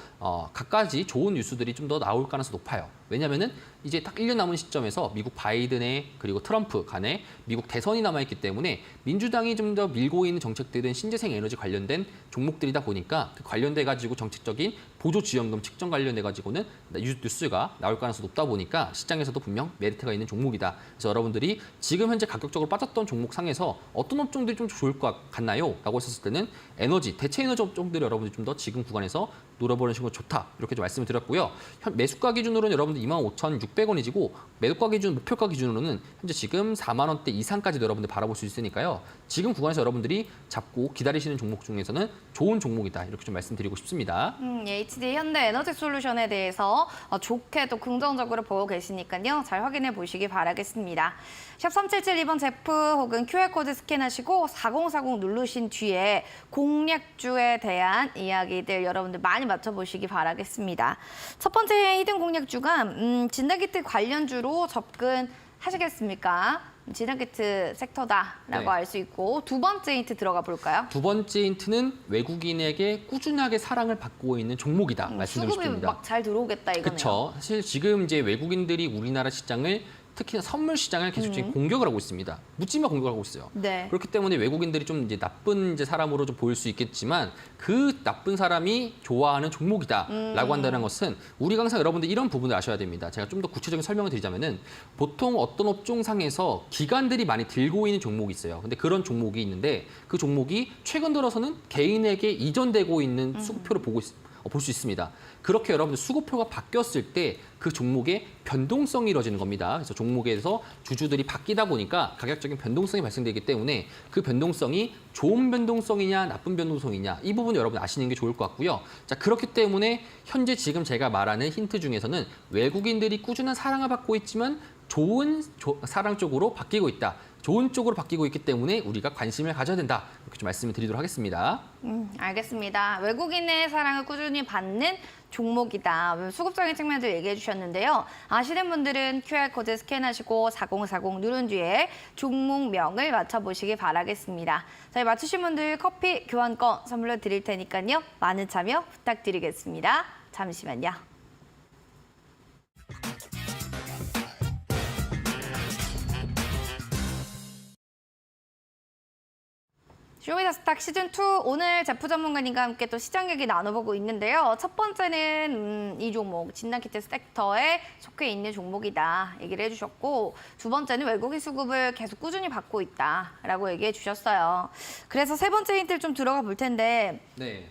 각가지 좋은 뉴스들이 좀 더 나올 가능성이 높아요. 왜냐하면은 이제 딱 1년 남은 시점에서 미국 바이든의 그리고 트럼프 간에 미국 대선이 남아있기 때문에 민주당이 좀 더 밀고 있는 정책들은 신재생 에너지 관련된 종목들이다 보니까 그 관련돼 가지고 정책적인 보조지원금 측정 관련돼 가지고는 뉴스가 나올 가능성이 높다 보니까 시장에서도 분명 메리트가 있는 종목이다. 그래서 여러분들이 지금 현재 가격적으로 빠졌던 종목 상에서 어떤 업종들이 좀 좋을 것 같나요? 라고 했었을 때는 에너지, 대체 에너지 업종들이 여러분들이 좀 더 지금 구간에서 노려보는 식으로 좋다. 이렇게 좀 말씀을 드렸고요. 매수가 기준으로는 여러분들 25,600원이지고 매도가 기준, 목표가 기준으로는 현재 지금 4만 원대 이상까지도 여러분들 바라볼 수 있으니까요. 지금 구간에서 여러분들이 잡고 기다리시는 종목 중에서는 좋은 종목이다. 이렇게 좀 말씀드리고 싶습니다. HD 현대 에너지 솔루션에 대해서 좋게 또 긍정적으로 보고 계시니까요. 잘 확인해 보시기 바라겠습니다. 샵 3772번 제프 혹은 QR코드 스캔하시고 4040 누르신 뒤에 공략주에 대한 이야기들 여러분들 많이 맞춰보시기 바라겠습니다. 첫 번째 히든 공략주가 진단키트 관련주로 접근하시겠습니까? 진단키트 섹터다라고 알 수 있고 두 번째 힌트 들어가 볼까요? 두 번째 힌트는 외국인에게 꾸준하게 사랑을 받고 있는 종목이다. 말씀드리고 수급이 싶습니다. 막 잘 들어오겠다 이거네요. 그렇죠. 사실 지금 이제 외국인들이 우리나라 시장을 특히나 선물 시장을 계속적인 공격을 하고 있습니다. 묻지마 공격을 하고 있어요. 네. 그렇기 때문에 외국인들이 좀 이제 나쁜 이제 사람으로 좀 보일 수 있겠지만 그 나쁜 사람이 좋아하는 종목이다라고 한다는 것은 우리가 항상 여러분들 이런 부분을 아셔야 됩니다. 제가 좀 더 구체적인 설명을 드리자면은 보통 어떤 업종상에서 기관들이 많이 들고 있는 종목이 있어요. 근데 그런 종목이 있는데 그 종목이 최근 들어서는 개인에게 이전되고 있는 수급표를 볼 수 있습니다. 그렇게 여러분들 수급표가 바뀌었을 때 그 종목의 변동성이 이루어지는 겁니다. 그래서 종목에서 주주들이 바뀌다 보니까 가격적인 변동성이 발생되기 때문에 그 변동성이 좋은 변동성이냐 나쁜 변동성이냐 이 부분 여러분 아시는 게 좋을 것 같고요. 자, 그렇기 때문에 현재 지금 제가 말하는 힌트 중에서는 외국인들이 꾸준한 사랑을 받고 있지만 좋은 사랑 쪽으로 바뀌고 있다. 좋은 쪽으로 바뀌고 있기 때문에 우리가 관심을 가져야 된다. 이렇게 좀 말씀을 드리도록 하겠습니다. 알겠습니다. 외국인의 사랑을 꾸준히 받는 종목이다. 수급적인 측면들 얘기해 주셨는데요. 아시는 분들은 QR코드 스캔하시고 4040 누른 뒤에 종목명을 맞춰보시기 바라겠습니다. 저희 맞추신 분들 커피 교환권 선물로 드릴 테니까요. 많은 참여 부탁드리겠습니다. 잠시만요. 쇼미더스탁 시즌2 오늘 제프 전문가님과 함께 또 시장 얘기 나눠보고 있는데요. 첫 번째는 이 종목 진단키트 섹터에 속해 있는 종목이다 얘기를 해주셨고 두 번째는 외국인 수급을 계속 꾸준히 받고 있다라고 얘기해 주셨어요. 그래서 세 번째 힌트를 좀 들어가 볼 텐데 네.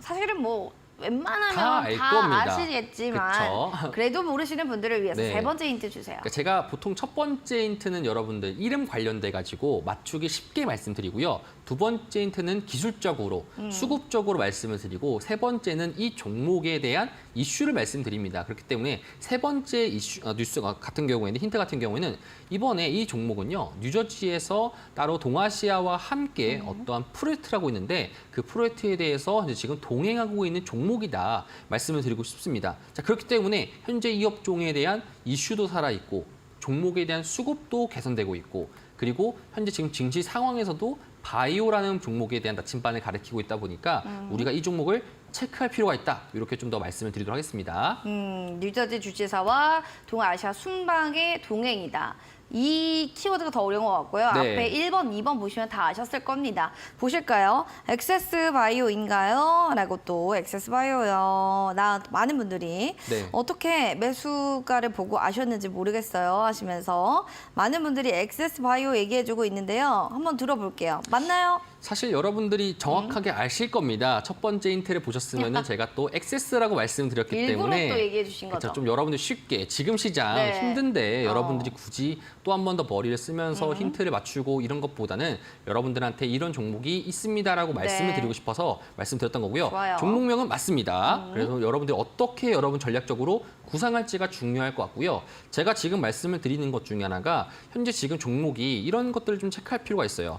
사실은 뭐 웬만하면 다 알 다 겁니다. 아시겠지만 그쵸? 그래도 모르시는 분들을 위해서 네. 세 번째 힌트 주세요. 그러니까 제가 보통 첫 번째 힌트는 여러분들 이름 관련돼 가지고 맞추기 쉽게 말씀드리고요. 두 번째 힌트는 기술적으로, 수급적으로 말씀을 드리고 세 번째는 이 종목에 대한 이슈를 말씀드립니다. 그렇기 때문에 세 번째 이슈, 뉴스 같은 경우에는 힌트 같은 경우에는 이번에 이 종목은요. 뉴저지에서 따로 동아시아와 함께 어떠한 프로젝트를 하고 있는데 그 프로젝트에 대해서 이제 지금 동행하고 있는 종목이다 말씀을 드리고 싶습니다. 자, 그렇기 때문에 현재 이 업종에 대한 이슈도 살아있고 종목에 대한 수급도 개선되고 있고 그리고 현재 지금 증시 상황에서도 바이오라는 종목에 대한 나침반을 가리키고 있다 보니까 우리가 이 종목을 체크할 필요가 있다. 이렇게 좀 더 말씀을 드리도록 하겠습니다. 뉴저지 주지사와 동아시아 순방의 동행이다. 이 키워드가 더 어려운 것 같고요. 네. 앞에 1번, 2번 보시면 다 아셨을 겁니다. 보실까요? 액세스 바이오인가요? 라고 또 액세스 바이오요. 많은 분들이 네. 어떻게 매수가를 보고 아셨는지 모르겠어요 하시면서 많은 분들이 액세스 바이오 얘기해주고 있는데요. 한번 들어볼게요. 맞나요? 사실 여러분들이 정확하게 아실 겁니다. 첫 번째 힌트를 보셨으면 제가 또 액세스라고 말씀드렸기 일부러 때문에 또 얘기해 주신 거죠. 그렇죠. 좀 여러분들 쉽게 지금 시장 네. 힘든데 여러분들이 굳이 또 한 번 더 머리를 쓰면서 힌트를 맞추고 이런 것보다는 여러분들한테 이런 종목이 있습니다라고 말씀을 네. 드리고 싶어서 말씀드렸던 거고요. 좋아요. 종목명은 맞습니다. 그래서 여러분들이 어떻게 여러분 전략적으로 구상할지가 중요할 것 같고요. 제가 지금 말씀을 드리는 것 중에 하나가 현재 지금 종목이 이런 것들을 좀 체크할 필요가 있어요.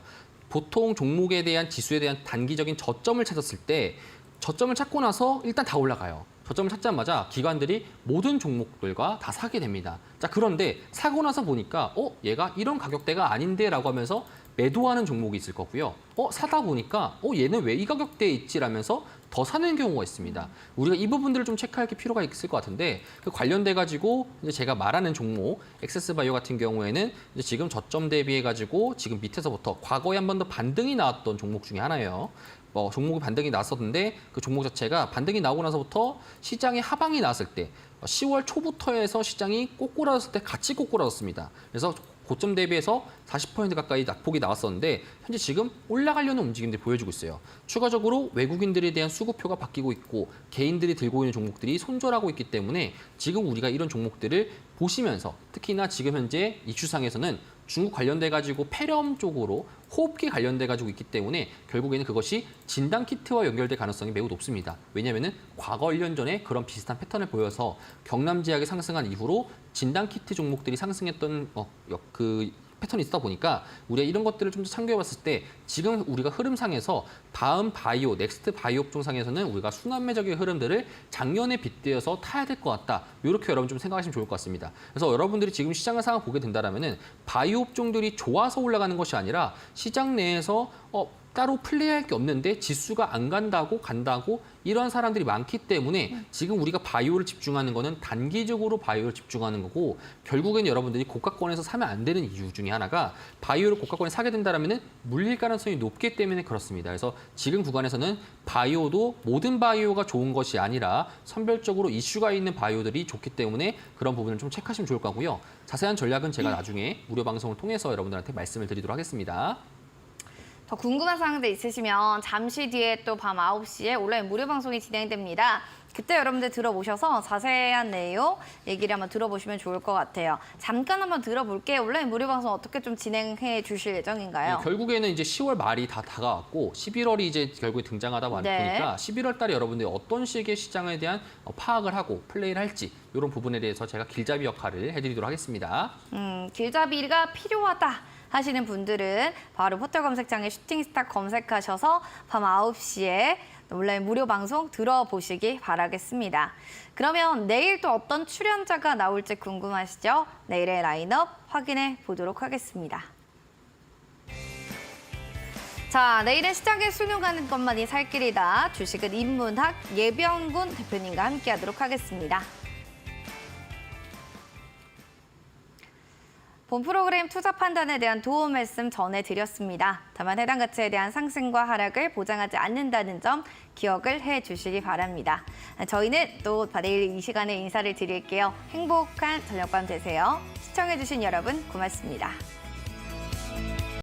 보통 종목에 대한 지수에 대한 단기적인 저점을 찾았을 때 저점을 찾고 나서 일단 다 올라가요. 저점을 찾자마자 기관들이 모든 종목들과 다 사게 됩니다. 자, 그런데 사고 나서 보니까 얘가 이런 가격대가 아닌데라고 하면서 매도하는 종목이 있을 거고요. 사다 보니까 얘는 왜 이 가격대에 있지라면서 더 사는 경우가 있습니다. 우리가 이 부분들을 좀 체크할 게 필요가 있을 것 같은데 그 관련돼 가지고 이제 제가 말하는 종목 액세스 바이오 같은 경우에는 이제 지금 저점 대비해 가지고 지금 밑에서부터 과거에 한 번 더 반등이 나왔던 종목 중에 하나예요. 종목이 반등이 났었는데 그 종목 자체가 반등이 나오고 나서부터 시장의 하방이 나왔을 때 10월 초부터 해서 시장이 꼬꾸라졌을 때 같이 꼬꾸라졌습니다. 그래서 고점 대비해서 40% 가까이 낙폭이 나왔었는데 현재 지금 올라가려는 움직임들이 보여주고 있어요. 추가적으로 외국인들에 대한 수급표가 바뀌고 있고 개인들이 들고 있는 종목들이 손절하고 있기 때문에 지금 우리가 이런 종목들을 보시면서 특히나 지금 현재 이슈상에서는 중국 관련돼 가지고 폐렴 쪽으로 호흡기 관련돼 가지고 있기 때문에 결국에는 그것이 진단 키트와 연결될 가능성이 매우 높습니다. 왜냐하면은 과거 1년 전에 그런 비슷한 패턴을 보여서 경남제약이 상승한 이후로 진단 키트 종목들이 상승했던 그 패턴이 있다 보니까 우리가 이런 것들을 좀 더 참고해봤을 때 지금 우리가 흐름상에서 다음 바이오, 넥스트 바이오 업종상에서는 우리가 순환매적인 흐름들을 작년에 빗대어서 타야 될 것 같다. 이렇게 여러분 좀 생각하시면 좋을 것 같습니다. 그래서 여러분들이 지금 시장의 상황을 보게 된다면은 바이오 업종들이 좋아서 올라가는 것이 아니라 시장 내에서 따로 플레이할 게 없는데 지수가 안 간다고 이런 사람들이 많기 때문에 지금 우리가 바이오를 집중하는 거는 단기적으로 바이오를 집중하는 거고 결국에는 여러분들이 고가권에서 사면 안 되는 이유 중에 하나가 바이오를 고가권에 사게 된다면은 물릴 가능성이 높기 때문에 그렇습니다. 그래서 지금 구간에서는 바이오도 모든 바이오가 좋은 것이 아니라 선별적으로 이슈가 있는 바이오들이 좋기 때문에 그런 부분을 좀 체크하시면 좋을 것 같고요. 자세한 전략은 제가 나중에 무료 방송을 통해서 여러분들한테 말씀을 드리도록 하겠습니다. 더 궁금한 사항들 있으시면 잠시 뒤에 또 밤 9시에 온라인 무료 방송이 진행됩니다. 그때 여러분들 들어보셔서 자세한 내용 얘기를 한번 들어보시면 좋을 것 같아요. 잠깐 한번 들어볼게요. 온라인 무료 방송 어떻게 좀 진행해 주실 예정인가요? 네, 결국에는 이제 10월 말이 다 다가왔고 11월이 이제 결국에 등장하다 보니까 네. 11월 달에 여러분들이 어떤 식의 시장에 대한 파악을 하고 플레이를 할지 이런 부분에 대해서 제가 길잡이 역할을 해드리도록 하겠습니다. 길잡이가 필요하다. 하시는 분들은 바로 포털 검색창에 슈팅스타 검색하셔서 밤 9시에 온라인 무료 방송 들어보시기 바라겠습니다. 그러면 내일 또 어떤 출연자가 나올지 궁금하시죠? 내일의 라인업 확인해 보도록 하겠습니다. 자, 내일은 시장에 순응하는 것만이 살 길이다. 주식은 인문학 예병군 대표님과 함께하도록 하겠습니다. 본 프로그램 투자 판단에 대한 도움 말씀 전해드렸습니다. 다만 해당 가치에 대한 상승과 하락을 보장하지 않는다는 점 기억을 해주시기 바랍니다. 저희는 또 내일 이 시간에 인사를 드릴게요. 행복한 저녁밤 되세요. 시청해주신 여러분 고맙습니다.